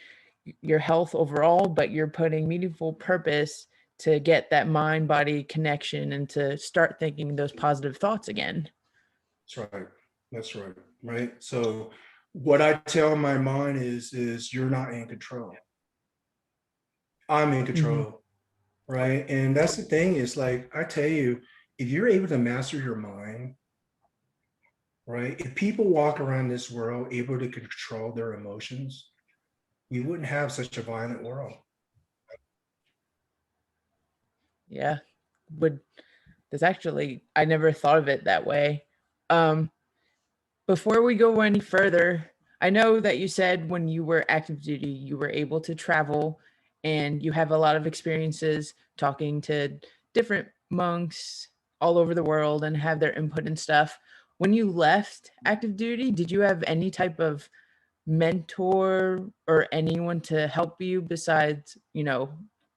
your health overall, but you're putting meaningful purpose to get that mind body connection and to start thinking those positive thoughts again. That's right. That's right. Right. So what I tell my mind is you're not in control. I'm in Mm-hmm. control. Right. And that's the thing, is like, I tell you, if you're able to master your mind, right? If people walk around this world able to control their emotions, we wouldn't have such a violent world. Yeah. Would That's actually, I never thought of it that way. Um, Before we go any further, I know that you said when you were active duty, you were able to travel and you have a lot of experiences talking to different monks all over the world and have their input and stuff. When you left active duty, did you have any type of mentor or anyone to help you besides, you know,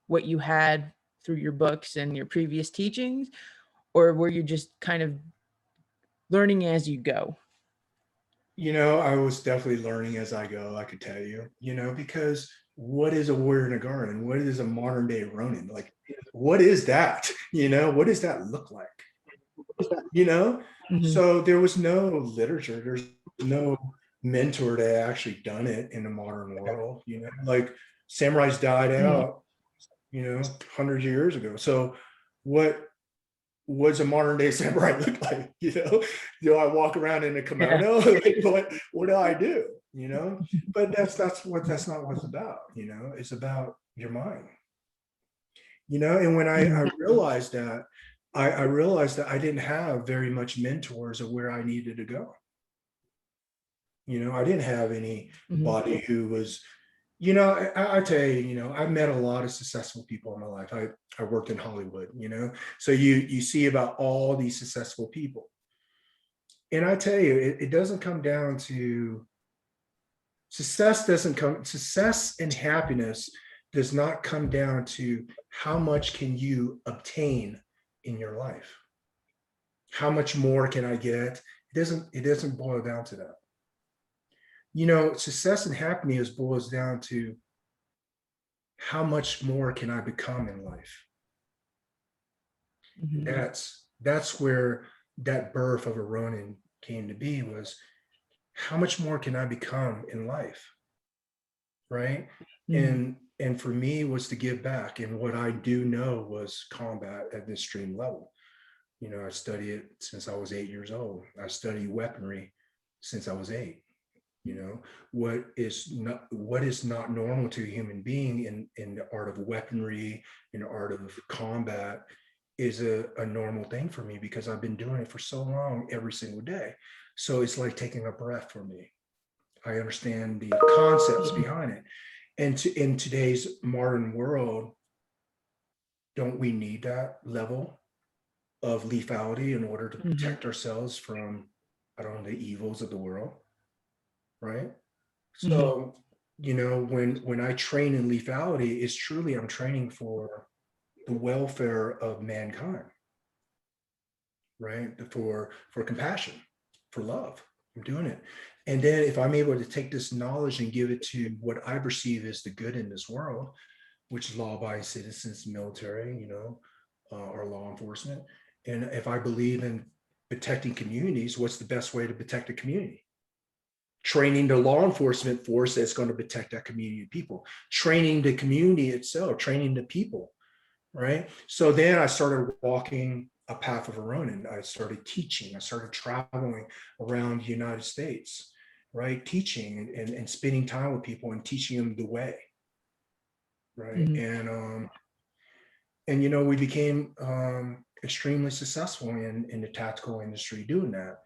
what you had through your books and your previous teachings? Or were you just kind of learning as you go? I was definitely learning as I go, I could tell you, because what is a warrior in a garden? What is a modern day Ronin? Like, what is that? What does that look like? you know Mhm. so there was no literature, there's no mentor that actually done it in the modern world. Like, samurais died Mhm. out, hundreds of years ago. So what a modern day samurai look like? Do I walk around in a Yeah. kimono? Like, what do I do? But that's not what it's about. It's about your mind. And when I Mhm. realized that, I realized that I didn't have very much mentors of where I needed to go. I didn't have Mhm. anybody who was, I tell you, I've met a lot of successful people in my life. I worked in Hollywood, so you see about all these successful people. And I tell you, it doesn't come down to success and happiness does not come down to how much can you obtain in your life. How much more can I get? It doesn't boil down to that. Success and happiness boils down to how much more can I become in life. Mhm. That's where that birth of a Ronin came to be, was how much more can I become in life, right? Mhm. And for me was to give back, and what I do know was combat at this extreme level. I studied it since I was 8 years old. I studied weaponry since I was eight. What is not normal to a human being in the art of weaponry, in the art of combat, is a normal thing for me, because I've been doing it for so long, every single day. So it's like taking a breath for me. I understand the concepts behind it. And in today's modern world, don't we need that level of lethality in order to Mhm. protect ourselves from, I don't know, the evils of the world, right? Mhm. So, when I train in lethality, it's truly, I'm training for the welfare of mankind, right? For compassion, for love. I'm doing it. And then if I'm able to take this knowledge and give it to what I perceive as the good in this world, which is law-abiding citizens, military, or law enforcement. And if I believe in protecting communities, what's the best way to protect a community? Training the law enforcement force that's going to protect that community of people, training the community itself, training the people, right? So then I started walking a path of a Ronin. I started teaching. I started traveling around the United States, right? Teaching and spending time with people and teaching them the way, right? Hmm. And you know, we became extremely successful in the tactical industry doing that.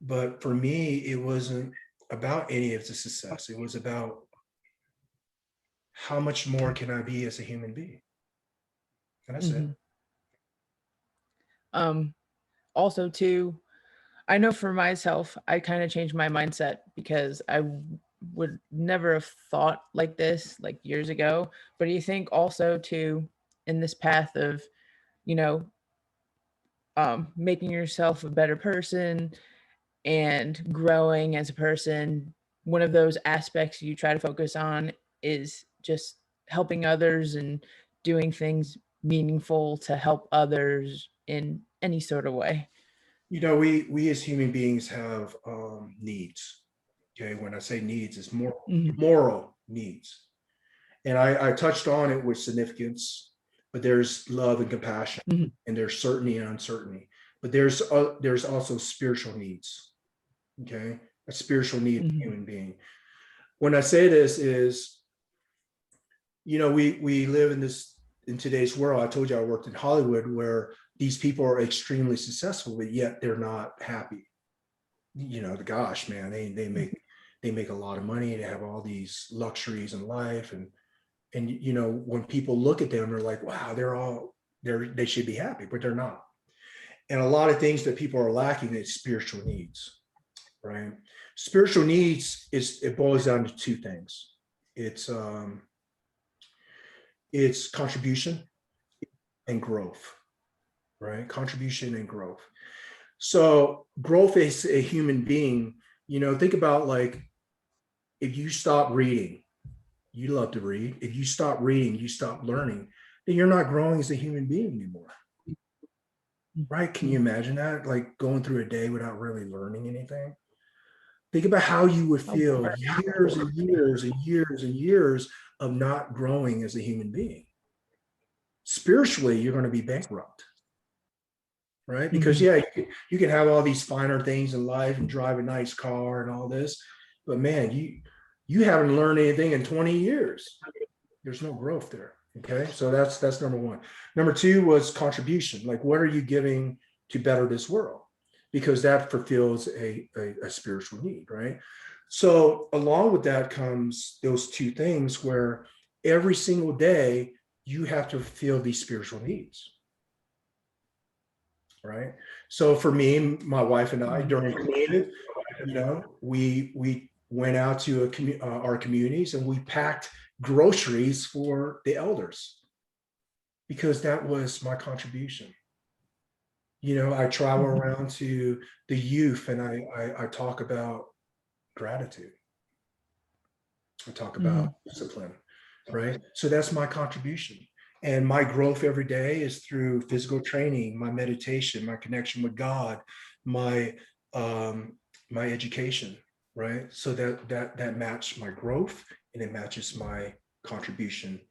But for me, it wasn't about any of the success. It was about how much more can I be as a human being? And that's it. Hmm. Um, Also, too, I know for myself, I kind of changed my mindset because would never have thought like this like years ago. But do you think also too in this path of, you know, making yourself a better person and growing as a person, one of those aspects you try to focus on is just helping others and doing things meaningful to help others in any sort of way? You know, we as human beings have needs. Okay, when I say needs, it's more Hmm. moral needs, and I touched on it with significance. But there's love and compassion, Hmm. and there's certainty and uncertainty. But there's also spiritual needs. Okay, a spiritual need of a Hmm. human being. When I say this is, you know, we live in today's world. I told you I worked in Hollywood, where these people are extremely successful, but yet they're not happy. You know, the gosh, man, they make a lot of money. They have all these luxuries in life, and you know, when people look at them, they're like, wow, they should be happy, but they're not. And a lot of things that people are lacking is spiritual needs, right? Spiritual needs is it boils down to two things. It's um, it's contribution and growth, right? Contribution and growth. So growth is a human being. You know, think about like if you stop reading, you love to read. If you stop reading, you stop learning, then you're not growing as a human being anymore. Right? Can you Hmm. imagine that? Like going through a day without really learning anything? Think about how you would Oh, feel years and years and years and years of not growing as a human being. Spiritually, you're going to be bankrupt, right? Because hmm. yeah, you can have all these finer things in life and drive a nice car and all this, but man, you haven't learned anything in 20 years. There's no growth there. Okay, so that's number one. Number two was contribution. Like, what are you giving to better this world? Because that fulfills a spiritual need, right? So along with that comes those two things where every single day you have to fulfill these spiritual needs, right? So for me, my wife and I Hmm. during COVID, you know, we went out to our communities and we packed groceries for the elders because that was my contribution. You know, I travel Hmm. around to the youth and I talk about gratitude. I talk about Hmm. discipline, right? So that's my contribution. And my growth every day is through physical training, my meditation, my connection with God, my um, my education, right? So that match my growth and it matches my contribution,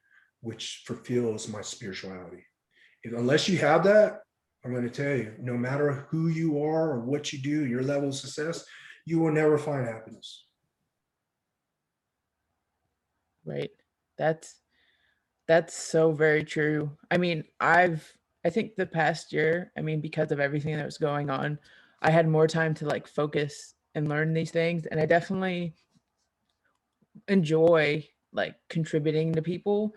which fulfills my spirituality. Unless you have that, I'm going to tell you, no matter who you are or what you do, your level of success, you will never find happiness. Right. That's that's so very true. I mean, I think the past year, I mean, because of everything that was going on, I had more time to like focus and learn these things, and I definitely enjoy like contributing to people.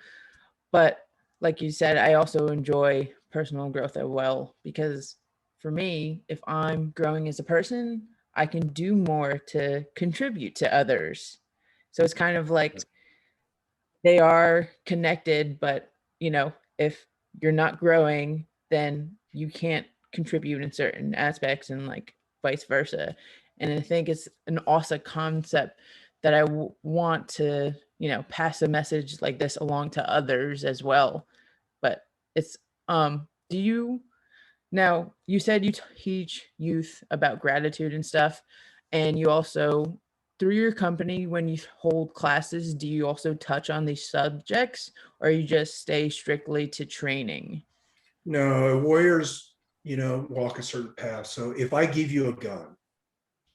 But like you said, I also enjoy personal growth as well because for me, if I'm growing as a person, I can do more to contribute to others. So it's kind of like they are connected, but if you're not growing, then you can't contribute in certain aspects and like vice versa. And I think it's an awesome concept that want to, pass a message like this along to others as well. But it's do you now, you said you teach youth about gratitude and stuff, and you also, through your company, when you hold classes, do you also touch on these subjects or you just stay strictly to training? No, warriors. walk a certain path. So if I give you a gun,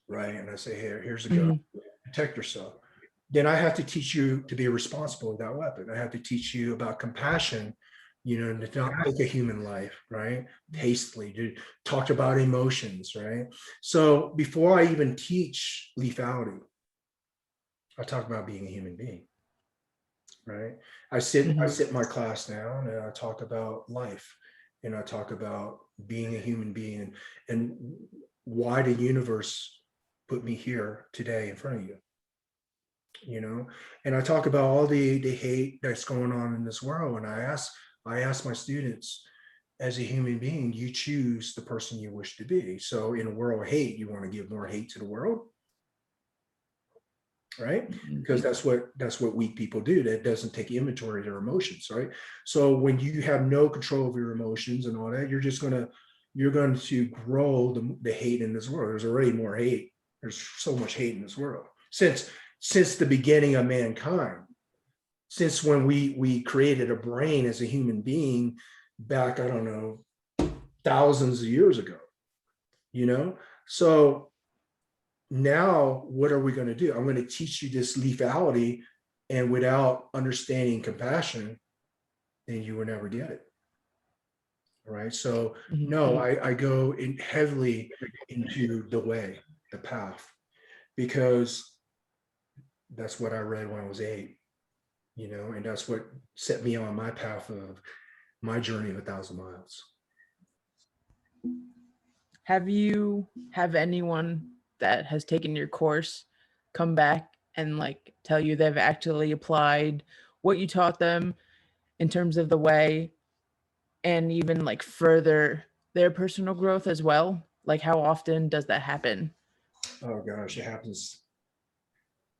right, and I say, here, here's a gun, Hmm. protect yourself, then I have to teach you to be responsible with that weapon. I have to teach you about compassion, to not take a human life, right? Hastily, to talk about emotions, right? So before I even teach lethality, I talk about being a human being, right? I Hmm. sit my class down and I talk about life, and I talk about being a human being, and why the universe put me here today in front of you, and I talk about all the hate that's going on in this world. And I ask my students, as a human being, you choose the person you wish to be. So in a world of hate, you want to give more hate to the world, right? Because that's what weak people do. That doesn't take inventory of their emotions, right? So when you have no control of your emotions and all that, you're going to grow the hate in this world. There's already more hate. There's so much hate in this world since the beginning of mankind, since when we created a brain as a human being back, I don't know, thousands of years ago, you know? So now what are we going to do? I'm going to teach you this lethality, and without understanding compassion, then you will never get it. Right. So Hmm. no, I go in heavily into the way, the path, because that's what I read when I was 8, and that's what set me on my path of my journey of 1,000 miles. Have anyone that has taken your course come back and like tell you they've actually applied what you taught them in terms of the way, and even like further their personal growth as well? Like how often does that happen? Oh gosh, it happens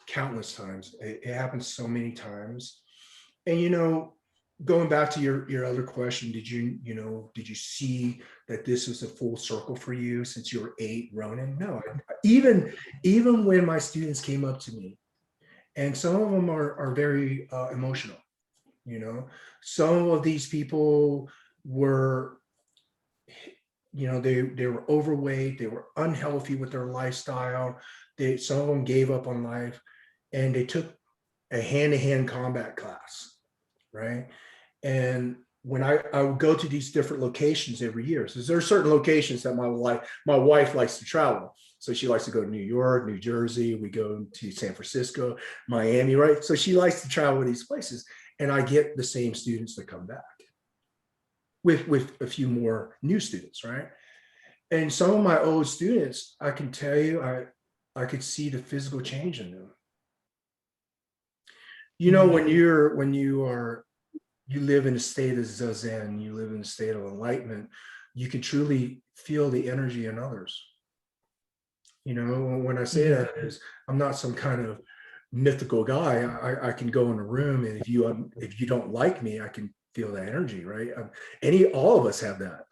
countless times. It happens so many times. And going back to your other question, did you see that this was a full circle for you since you were 8, Ronin? No, even when my students came up to me, and some of them are very emotional. Some of these people were, they were overweight, they were unhealthy with their lifestyle. Some of them gave up on life, and they took a hand-to-hand combat class, right? And when I would go to these different locations every year, so there are certain locations that my wife likes to travel. So she likes to go to New York, New Jersey. We go to San Francisco, Miami, right? So she likes to travel to these places, and I get the same students that come back with a few more new students, right? And some of my old students, I can tell you, I could see the physical change in them. Hmm. When you live in a state of zazen, you live in a state of enlightenment, you can truly feel the energy in others. When I say Hmm. that is, I'm not some kind of mythical guy. I can go in a room, and if you don't like me, I can feel that energy, right? All of us have that,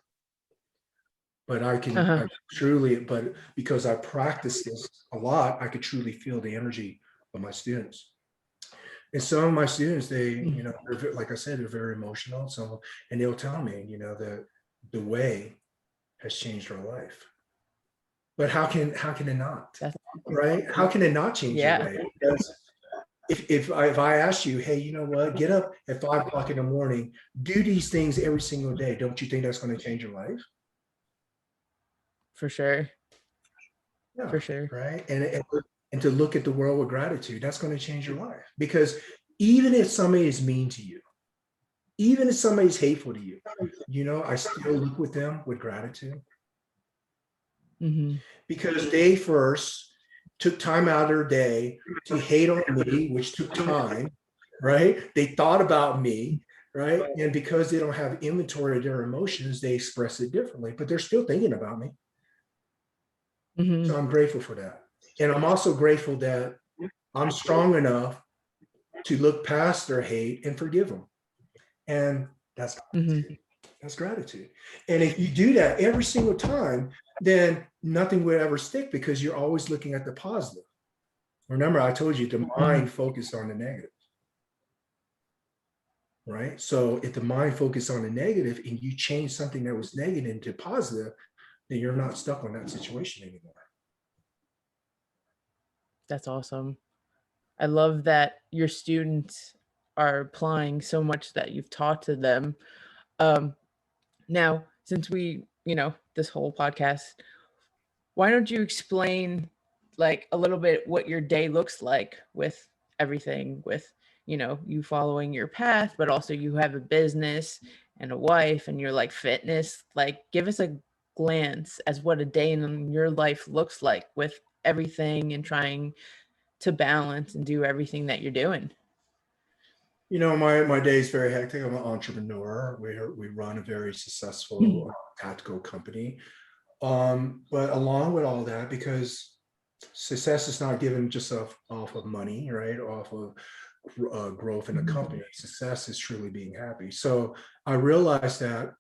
but Uh-huh. I truly, but because I practice this a lot, I could truly feel the energy of my students. And some of my students, like I said, they're very emotional. So, and they'll tell me, that the way has changed our life. But how can it not? That's Right? How can it not change your yeah, way? Because if I ask you, hey, you know what, get up at 5 o'clock in the morning, do these things every single day, don't you think that's going to change your life? for sure. Yeah, For sure. right. And to look at the world with gratitude, that's going to change your life. Because even if somebody is mean to you, even if somebody's hateful to you, I still look with them with gratitude, Hmm. because they first took time out of their day to hate on me, which took time, right? They thought about me, right? And because they don't have inventory of their emotions, they express it differently, but they're still thinking about me. So Hmm. I'm grateful for that. And I'm also grateful that I'm strong enough to look past their hate and forgive them. And that's Hmm. gratitude. That's gratitude. And if you do that every single time, then nothing would ever stick, because you're always looking at the positive. Remember, I told you the Hmm. mind focused on the negative. right? So if the mind focuses on the negative and you change something that was negative into positive, then you're not stuck on that situation anymore. That's awesome. I love that your students are applying so much that you've taught to them. Um, Now, since we, this whole podcast, why don't you explain like a little bit what your day looks like with everything with, you following your path, but also you have a business and a wife and your like fitness. Like give us a glance as what a day in your life looks like with everything and trying to balance and do everything that you're doing. My day is very hectic. I'm an entrepreneur. We run a very successful tactical company. But along with all that, because success is not given just off of money, right? Off of growth in a company. Success is truly being happy. So I realized that,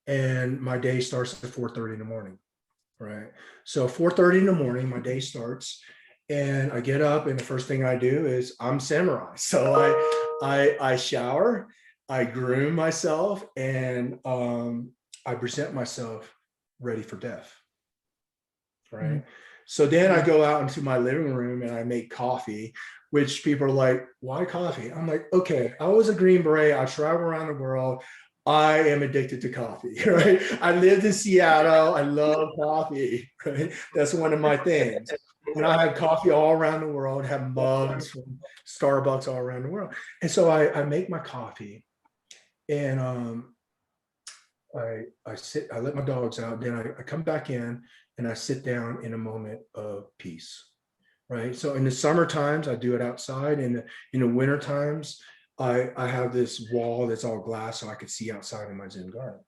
and my day starts at 4:30 in the morning, right? So 4:30 in the morning, my day starts, and I get up, and the first thing I do is I'm samurai. So I shower, I groom myself, and I present myself ready for death, Mhm. right? So then I go out into my living room and I make coffee, which people are like, why coffee? I'm like, okay, I was a Green Beret. I travel around the world. I am addicted to coffee, right? I lived in Seattle. I love coffee, right? That's one of my things. And I have coffee all around the world, have mugs from Starbucks all around the world. And so I make my coffee, and I sit, I let my dogs out, then I come back in and I sit down in a moment of peace. Right. So in the summer times, I do it outside. In the winter times, I have this wall that's all glass so I could see outside in my Zen garden.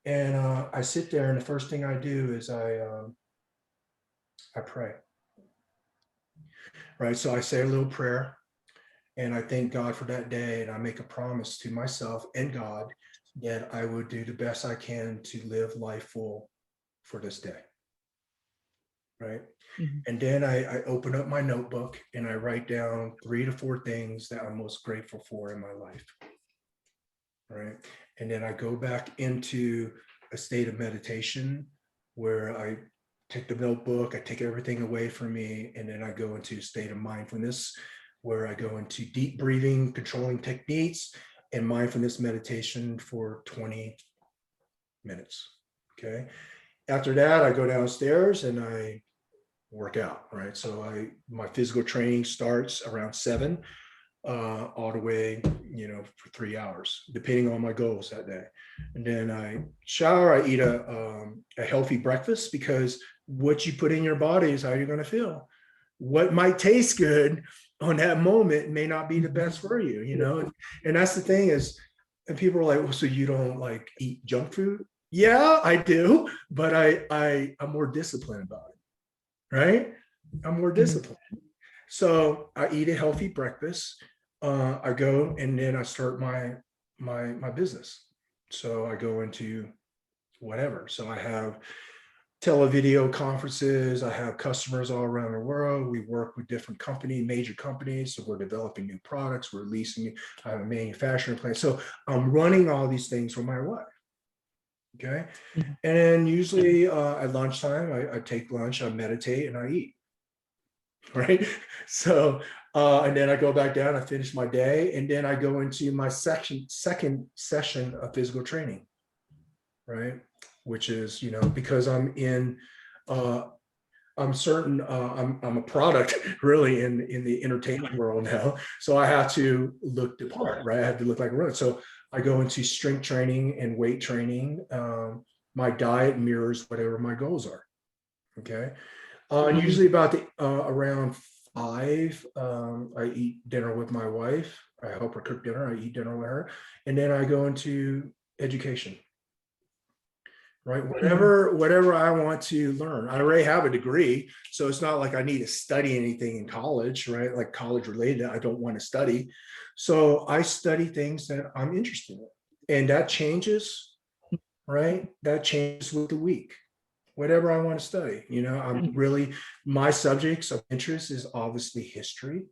And I sit there, and the first thing I do is I pray. Right. So I say a little prayer, and I thank God for that day, and I make a promise to myself and God that I would do the best I can to live life full for this day. Right. Mhm. And then I open up my notebook and I write down 3 to 4 things that I'm most grateful for in my life. Right. And then I go back into a state of meditation where I take the notebook, I take everything away from me, and then I go into a state of mindfulness where I go into deep breathing, controlling techniques, and mindfulness meditation for 20 minutes. Okay. After that, I go downstairs and I work out, right? So my physical training starts around 7, all the way, for 3 hours, depending on my goals that day. And then I shower, I eat a healthy breakfast, because what you put in your body is how you're going to feel. What might taste good on that moment may not be the best for you. And that's the thing is, and people are like, well, so you don't like eat junk food? Yeah, I do, but I'm more disciplined about it, right? I'm more Mhm. disciplined. So I eat a healthy breakfast. I go and then I start my business. So I go into whatever. So I have televideo conferences. I have customers all around the world. We work with different major companies. So we're developing new products. We're leasing. I have a manufacturing plant. So I'm running all these things for my wife. Okay. Mhm. And then usually at lunchtime, I take lunch, I meditate, and I eat. Right. So and then I go back down, I finish my day, and then I go into my second session of physical training, right? Which is, because uh I'm a product really in the entertainment world now. So I have to look the part, right? I have to look like a runner. So I go into strength training and weight training. My diet mirrors whatever my goals are. Okay. And usually about around 5, I eat dinner with my wife. I help her cook dinner. I eat dinner with her, and then I go into education. Right, Mhm. whatever I want to learn. I already have a degree, so it's not like I need to study anything in college, right? Like college related, I don't want to study. So I study things that I'm interested in, and that changes, right? That changes with the week, whatever I want to study. My subjects of interest is obviously history.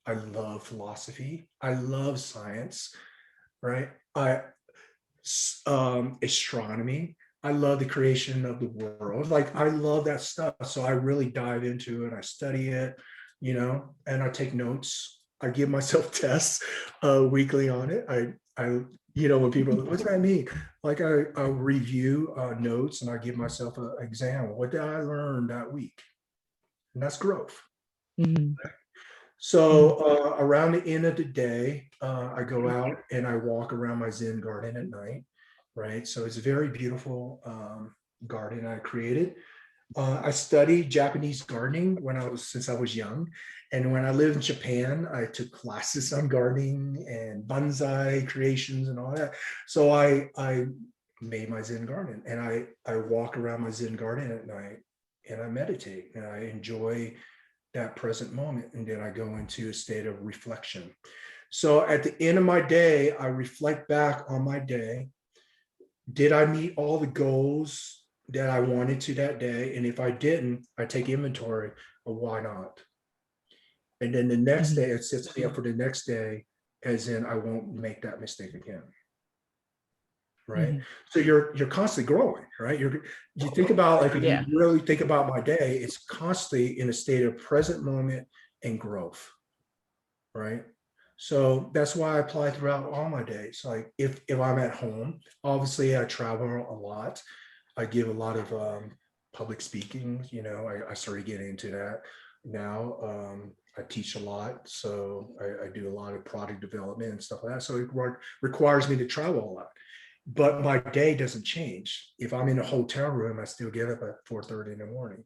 I love philosophy. I love science. right? Astronomy. I love the creation of the world. Like I love that stuff. So I really dive into it. I study it, and I take notes. I give myself tests weekly on it. When people are like, what's that mean? Like I review notes and I give myself an exam. What did I learn that week? And that's growth. Mhm. Mhm. So around the end of the day, I go out and I walk around my Zen garden at night, right? So it's a very beautiful garden I created. I studied Japanese gardening since I was young, and when I lived in Japan, I took classes on gardening and bonsai creations and all that. So I made my Zen garden, and I walk around my Zen garden at night, and I meditate, and I enjoy that present moment, and then I go into a state of reflection. So at the end of my day, I reflect back on my day. Did I meet all the goals that I wanted to that day? And if I didn't, I take inventory of why not. And then the next Mhm. day, it sets me up for the next day, as in I won't make that mistake again. Right. Mhm. So you're constantly growing, right? You think about, like, if you Yeah. really think about my day, it's constantly in a state of present moment and growth. Right. So that's why I apply throughout all my days. Like if I'm at home, obviously I travel a lot. I give a lot of public speaking. I started getting into that now. I teach a lot, so I do a lot of product development and stuff like that. So it requires me to travel a lot. But my day doesn't change. If I'm in a hotel room, I still get up at 4:30 in the morning.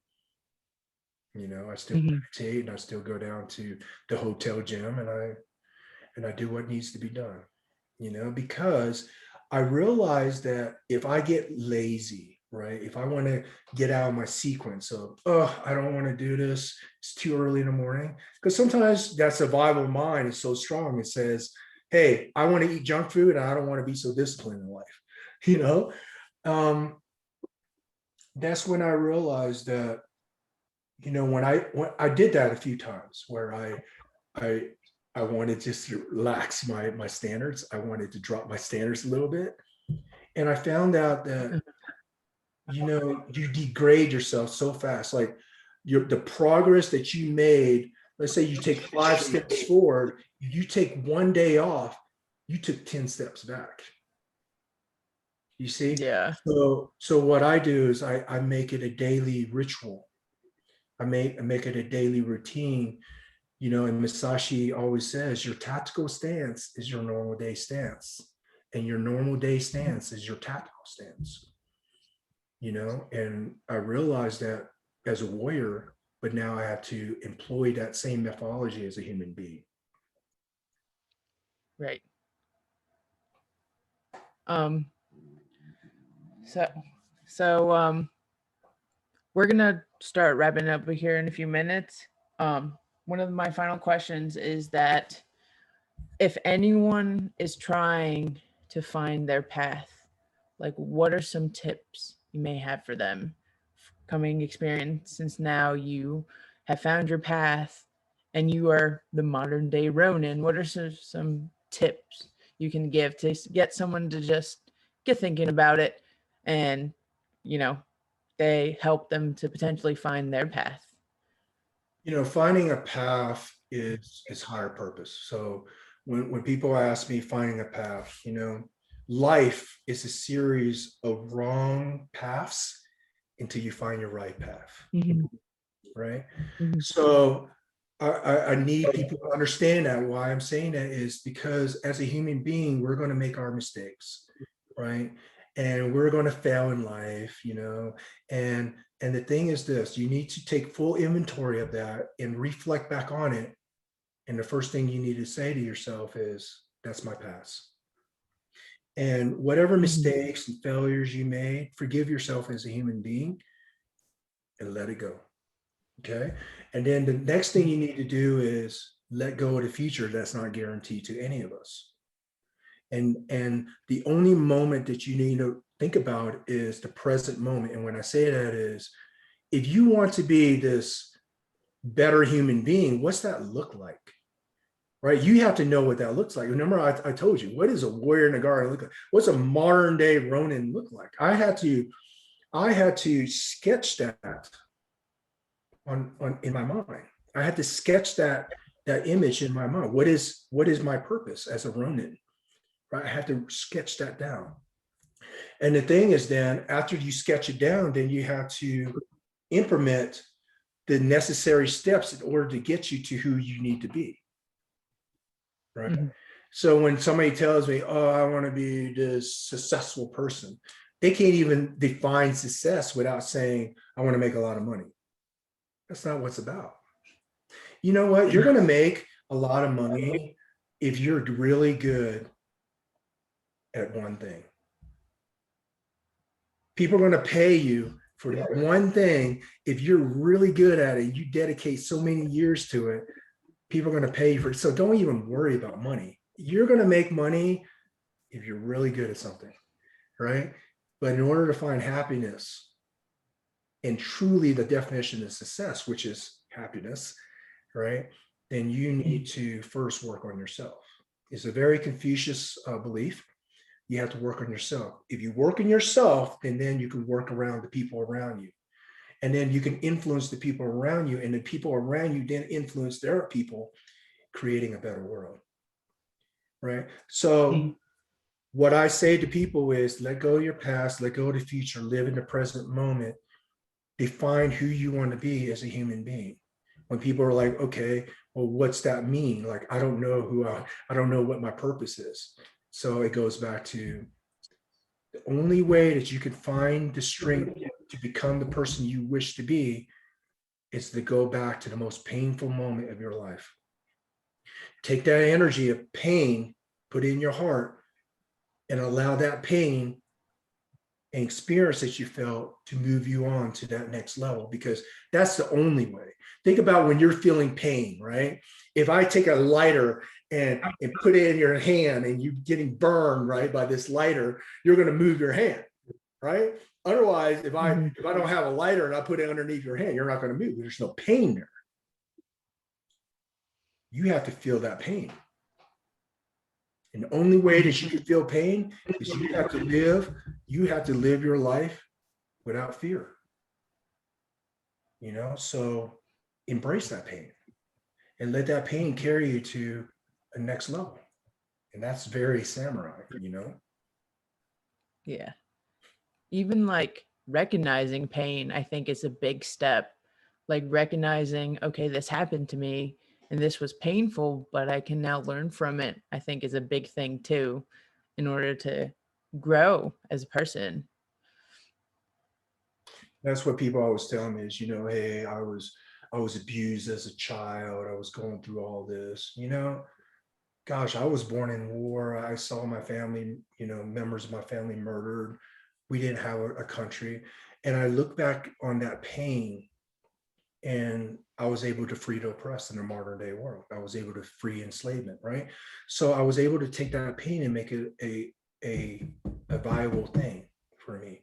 I still Mhm. meditate, and I still go down to the hotel gym, and I do what needs to be done, because I realize that if I get lazy, right, if I want to get out of my sequence of, oh, I don't want to do this, it's too early in the morning, because sometimes that survival mind is so strong, it says, hey, I want to eat junk food and I don't want to be so disciplined in life, you know. Um, that's when I realized that, when I did that a few times, where I I wanted just to relax my standards. I wanted to drop my standards a little bit. And I found out that, you degrade yourself so fast. Like the progress that you made, let's say you take 5 steps forward, you take one day off, you took 10 steps back. You see? Yeah. So what I do is I make it a daily ritual. I make it a daily routine. And Musashi always says your tactical stance is your normal day stance, and your normal day stance is your tactical stance. And I realized that as a warrior, but now I have to employ that same methodology as a human being. Right. Um. So. So. We're gonna start wrapping up here in a few minutes. One of my final questions is that if anyone is trying to find their path, like what are some tips you may have for them? Coming experience, since now you have found your path and you are the modern day Ronin, what are some tips you can give to get someone to just get thinking about it and, you know, they help them to potentially find their path? Finding a path is higher purpose. So when people ask me finding a path, life is a series of wrong paths until you find your right path, Mhm. right? Mhm. So I need people to understand that. Why I'm saying that is because as a human being, we're going to make our mistakes, right? And we're going to fail in life, and the thing is this: you need to take full inventory of that and reflect back on it. And the first thing you need to say to yourself is, "That's my past." And whatever Mhm. mistakes and failures you made, forgive yourself as a human being and let it go. Okay. And then the next thing you need to do is let go of the future that's not guaranteed to any of us. And the only moment that you need to think about is the present moment. And when I say that is, if you want to be this better human being, what's that look like? right? You have to know what that looks like. Remember, I told you, what does a warrior in the garden look like? What's a modern day Ronin look like? I had to sketch that on in my mind. I had to sketch that image in my mind. What is my purpose as a Ronin? Right? I had to sketch that down. And the thing is, then after you sketch it down, then you have to implement the necessary steps in order to get you to who you need to be. Right. Mm-hmm. So when somebody tells me, oh, I want to be this successful person, they can't even define success without saying, I want to make a lot of money. That's not what it's about. You know what? You're going to make a lot of money if you're really good at one thing. People are going to pay you for that one thing. If you're really good at it, you dedicate so many years to it, people are going to pay you for it. So don't even worry about money. You're going to make money if you're really good at something, right? But in order to find happiness and truly the definition of success, which is happiness, right? Then you need to first work on yourself. It's a very Confucius belief. You have to work on yourself. If you work on yourself, then you can work around the people around you. And then you can influence the people around you, and the people around you then influence their people, creating a better world. Right? So what I say to people is let go of your past, let go of the future, live in the present moment, define who you want to be as a human being. When people are like, okay, well, what's that mean? Like, I don't know I don't know what my purpose is. So it goes back to the only way that you can find the strength to become the person you wish to be is to go back to the most painful moment of your life. Take that energy of pain, put it in your heart, and allow that pain and experience that you felt to move you on to that next level, because that's the only way. Think about when you're feeling pain, right? If I take a lighter and put it in your hand and you're getting burned, right, by this lighter, you're going to move your hand, right? Otherwise, if I don't have a lighter and I put it underneath your hand, you're not going to move. There's no pain there. You have to feel that pain. And the only way that you can feel pain is you have to live your life without fear. You know, so embrace that pain and let that pain carry you to a next level. And that's very samurai, you know? Yeah. Even like recognizing pain, I think is a big step. Like recognizing, okay, this happened to me and this was painful, but I can now learn from it, I think is a big thing too, in order to grow as a person. That's what people always tell me is, you know, hey, I was abused as a child. I was going through all this, you know. Gosh, I was born in war. I saw my family, you know, members of my family murdered. We didn't have a country. And I look back on that pain, and I was able to free the oppressed in the modern day world. I was able to free enslavement, right? So I was able to take that pain and make it a viable thing for me.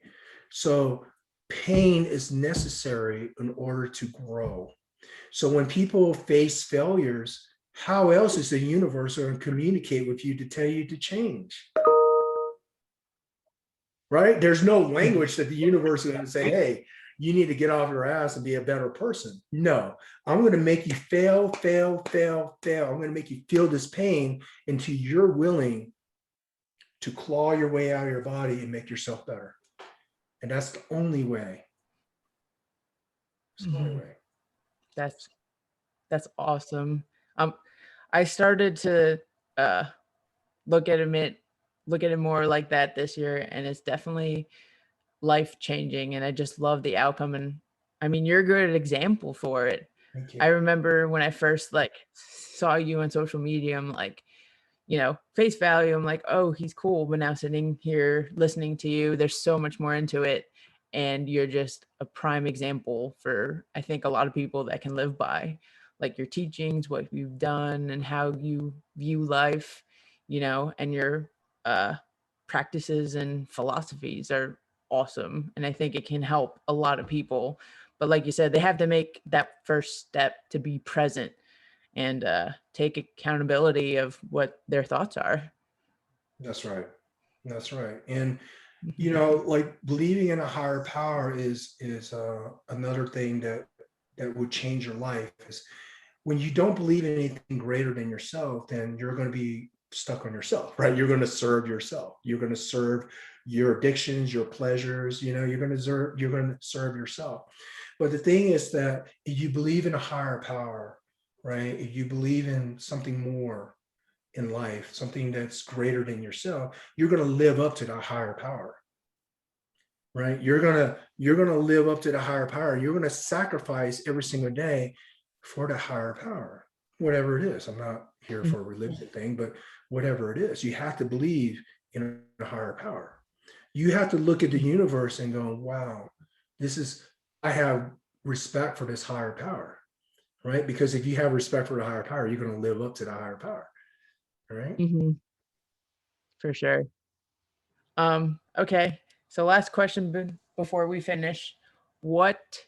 So pain is necessary in order to grow. So when people face failures, how else is the universe going to communicate with you to tell you to change? Right? There's no language that the universe is going to say, hey, you need to get off your ass and be a better person. No, I'm going to make you fail. I'm going to make you feel this pain until you're willing to claw your way out of your body and make yourself better. And that's the only way. It's the only way. That's awesome. I started to uh look at it more like that this year, and it's definitely life changing, and I just love the outcome. And I mean, you're a good example for it. Thank you. I remember when I first like saw you on social media, I'm like, face value, I'm like, oh, he's cool. But now sitting here listening to you, there's so much more into it. And you're just a prime example for, I think, a lot of people that can live by, like your teachings, what you've done, and how you view life, and your practices and philosophies are awesome. And I think it can help a lot of people. But like you said, they have to make that first step to be present and take accountability of what their thoughts are. That's right. That's right. And Mhm. like believing in a higher power is another thing that would change your life. Is when you don't believe in anything greater than yourself, then you're going to be stuck on yourself, right? You're going to serve yourself. You're going to serve your addictions, your pleasures. You're going to serve yourself. But the thing is that if you believe in a higher power, right? If you believe in something more in life, something that's greater than yourself, you're going to live up to that higher power, right? You're gonna live up to the higher power. You're gonna sacrifice every single day for the higher power, whatever it is. I'm not here for a religion thing, but whatever it is, you have to believe in a higher power. You have to look at the universe and go, wow, this is, I have respect for this higher power, right? Because if you have respect for the higher power, you're going to live up to the higher power, right? Mhm. For sure. Okay. So last question before we finish. What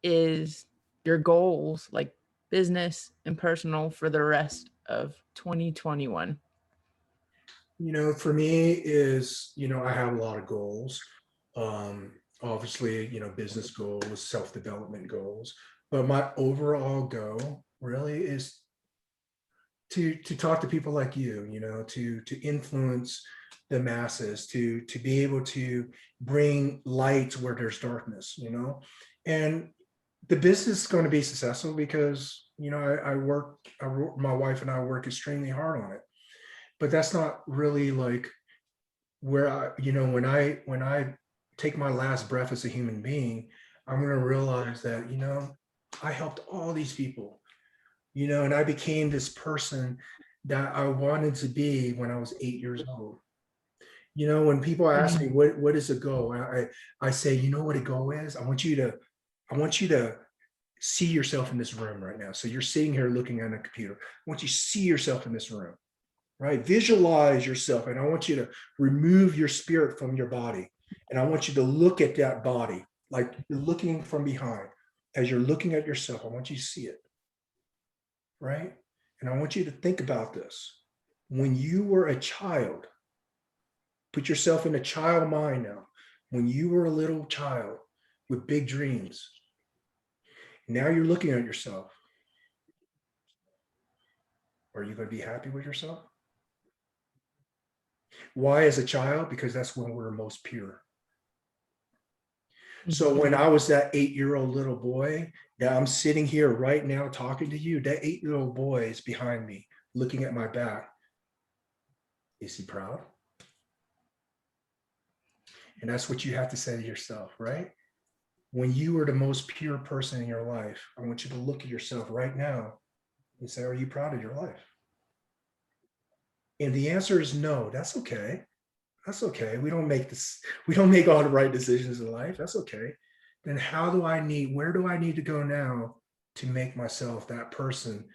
is your goals, like business and personal, for the rest of 2021? For me is, I have a lot of goals. Obviously, business goals, self-development goals, but my overall goal really is to talk to people like you, to influence the masses, to be able to bring light where there's darkness, and the business is going to be successful because, my wife and I work extremely hard on it, but that's not really like where when I take my last breath as a human being, I'm going to realize that, I helped all these people, and I became this person that I wanted to be when I was 8 years old. When people ask me Mhm. what is a goal, I say, you know what a goal is? I want you to see yourself in this room right now. So you're sitting here looking at a computer. I want you to see yourself in this room, right? Visualize yourself. And I want you to remove your spirit from your body. And I want you to look at that body, like you're looking from behind. As you're looking at yourself, I want you to see it, right? And I want you to think about this. When you were a child, put yourself in a child mind now. When you were a little child with big dreams, now you're looking at yourself. Are you going to be happy with yourself? Why as a child? Because that's when we're most pure. So Mhm. when I was that 8-year-old little boy, that I'm sitting here right now talking to you, that 8-year-old boy is behind me, looking at my back. Is he proud? And that's what you have to say to yourself, right? When you are the most pure person in your life, I want you to look at yourself right now and say, are you proud of your life? And the answer is no. That's okay. That's okay. We don't make all the right decisions in life. That's okay. Then where do I need to go now to make myself that person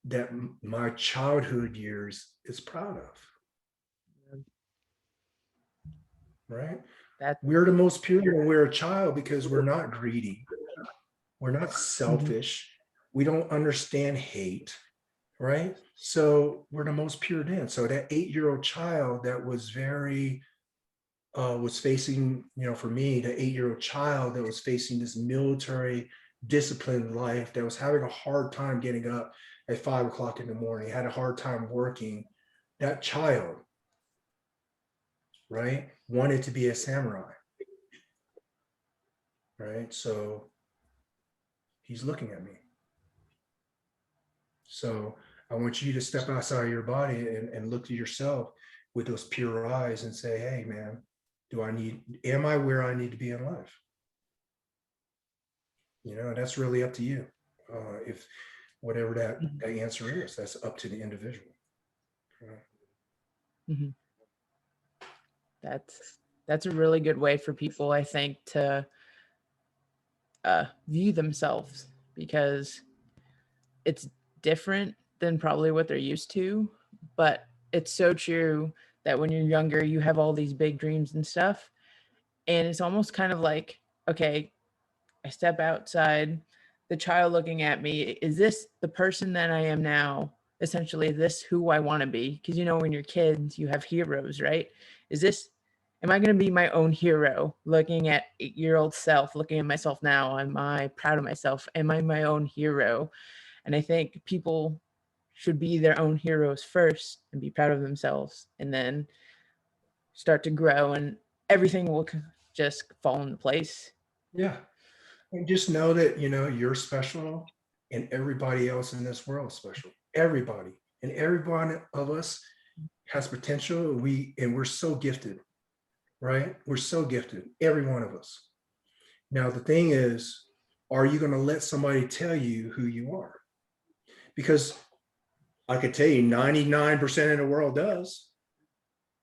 that my childhood years is proud of, right? That. We're the most pure when we're a child because we're not greedy. We're not Mhm. selfish. We don't understand hate, right? So we're the most pure then. So that 8-year-old child that was facing, for me, the 8-year-old child that was facing this military disciplined life, that was having a hard time getting up at 5 o'clock in the morning, had a hard time working. That child, right, wanted to be a samurai, right? So he's looking at me. So I want you to step outside of your body and look at yourself with those pure eyes and say, hey, man, am I where I need to be in life? That's really up to you. If whatever Mhm. that answer is, that's up to the individual. Mhm. That's a really good way for people, I think, to view themselves, because it's different than probably what they're used to, but it's so true that when you're younger, you have all these big dreams and stuff. And it's almost kind of like, okay, I step outside the child looking at me, is this the person that I am now? Essentially, is this who I want to be? Because, you know, when you're kids, you have heroes, right? Is this, am I going to be my own hero? Looking at 8-year-old self, looking at myself now, am I proud of myself? Am I my own hero? And I think people should be their own heroes first and be proud of themselves, and then start to grow, and everything will just fall into place. Yeah. And just know that, you know, you're special and everybody else in this world is special. Everybody. And every one of us has potential. We're so gifted, right? We're so gifted, every one of us. Now, the thing is, are you going to let somebody tell you who you are? Because I could tell you 99% of the world does,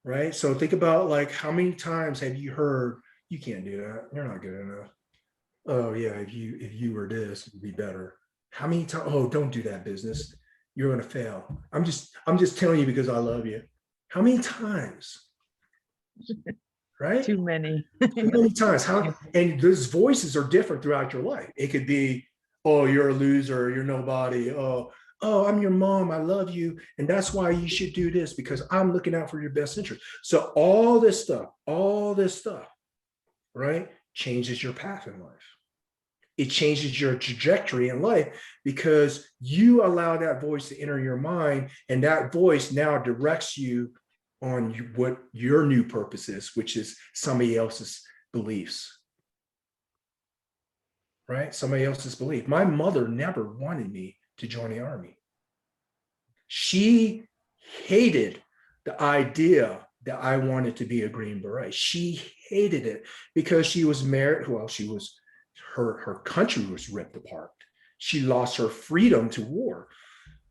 right? So think about, like, how many times have you heard, you can't do that, you're not good enough. Oh yeah, if you were this, it'd be better. How many times? Oh, don't do that business. You're gonna fail. I'm just telling you because I love you. How many times? Right? Too many. Too many times. How, and those voices are different throughout your life. It could be, oh, you're a loser, you're nobody. Oh, I'm your mom, I love you, and that's why you should do this because I'm looking out for your best interest. So all this stuff, right, changes your path in life. It changes your trajectory in life because you allow that voice to enter your mind, and that voice now directs you on what your new purpose is, which is somebody else's beliefs, right? Somebody else's belief. My mother never wanted me to join the army. She hated the idea that I wanted to be a Green Beret. She hated it because she was married. Well, she was, her country was ripped apart. She lost her freedom to war.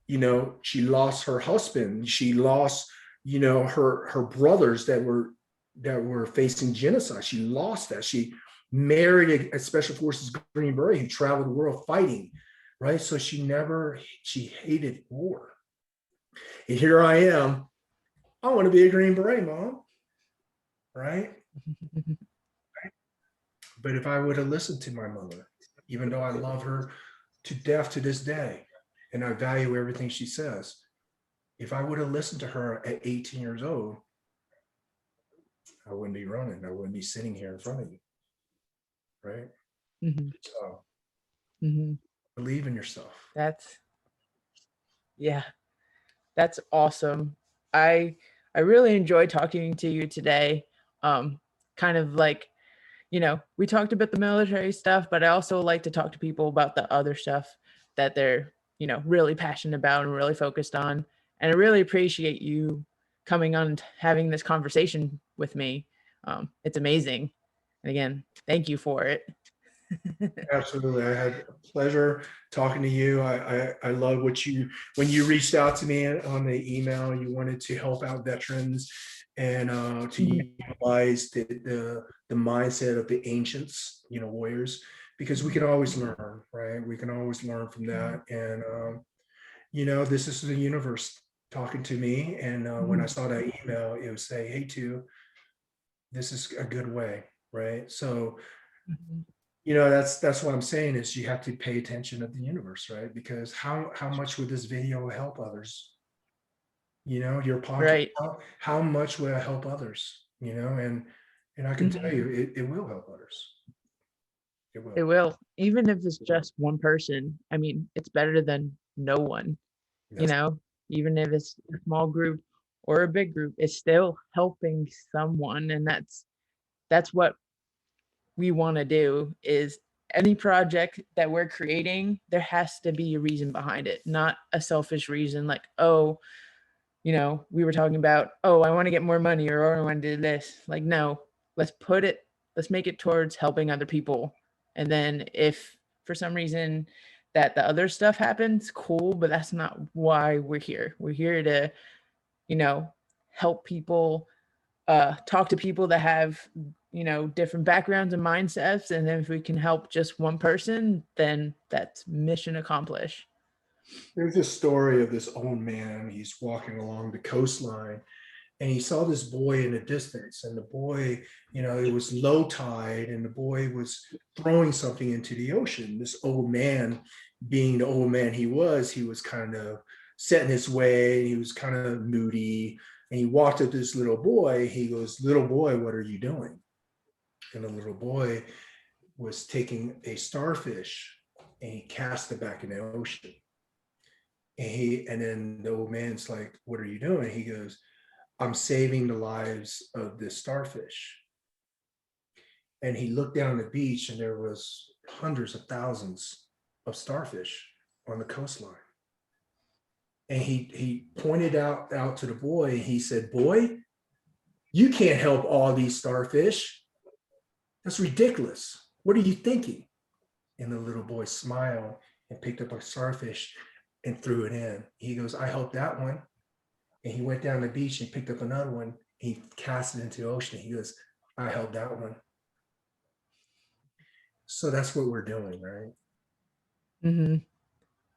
You know, she lost her husband. She lost, you know, her brothers that were facing genocide. She lost that. She married a special forces Green Beret who traveled the world fighting, right? So she hated war. And here I am. I want to be a Green Beret, Mom, right? But if I would have listened to my mother, even though I love her to death to this day, and I value everything she says, if I would have listened to her at 18 years old, I wouldn't be running. I wouldn't be sitting here in front of you, right? Mm-hmm. So Mm-hmm. believe in yourself. Yeah, that's awesome. I really enjoyed talking to you today. Kind of like, you know, we talked about the military stuff, but I also like to talk to people about the other stuff that they're, you know, really passionate about and really focused on. And I really appreciate you coming on and having this conversation with me. It's amazing. And again, thank you for it. Absolutely. I had a pleasure talking to you. I love what when you reached out to me on the email, you wanted to help out veterans and to utilize the mindset of the ancients, you know, warriors, because we can always learn, right? We can always learn from that. And, you know, this is the universe talking to me. And when I saw that email, it would say, hey, Tu, this is a good way, right? So, you know, that's what I'm saying is you have to pay attention to the universe, right? Because how much would this video help others? You know, your podcast, Right. how much will it help others? You know, and I can tell you, it will help others. It will. It will. Even if it's just one person, I mean, it's better than no one, you Yes. know, even if it's a small group or a big group, it's still helping someone. And that's what we want to do. Is any project that we're creating, there has to be a reason behind it, not a selfish reason like, oh, you know, we were talking about, oh, I want to get more money, or oh, I want to do this. Like, no, let's make it towards helping other people. And then if for some reason that the other stuff happens, cool, but that's not why we're here. We're here to, you know, help people, talk to people that have, you know, different backgrounds and mindsets. And then if we can help just one person, then that's mission accomplished. There's this story of this old man. He's walking along the coastline, and he saw this boy in the distance, and the boy, it was low tide, and the boy was throwing something into the ocean. This old man, being the old man he was kind of set in his way. He was kind of moody, and he walked up to this little boy. He goes, "Little boy, what are you doing?" And the little boy was taking a starfish, and he cast it back in the ocean. And then the old man's like, "What are you doing?" He goes, "I'm saving the lives of this starfish." And he looked down the beach, and there was hundreds of thousands of starfish on the coastline. And he pointed out to the boy, and he said, "Boy, you can't help all these starfish. That's ridiculous. What are you thinking?" And the little boy smiled and picked up a starfish and threw it in. He goes, "I helped that one." And he went down the beach and picked up another one. He cast it into the ocean. He goes, "I helped that one." So that's what we're doing, right? Mm-hmm.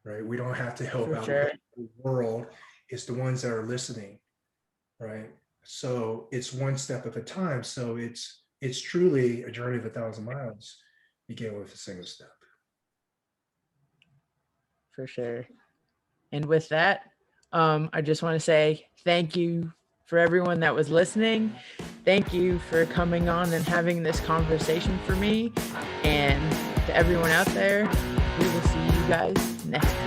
Right. We don't have to help For out sure. the world. It's the ones that are listening, right? So it's one step at a time. So it's truly a journey of 1,000 miles. Begin with a single step. For sure. And with that, I just want to say thank you for everyone that was listening. Thank you for coming on and having this conversation for me. And to everyone out there, we will see you guys next time.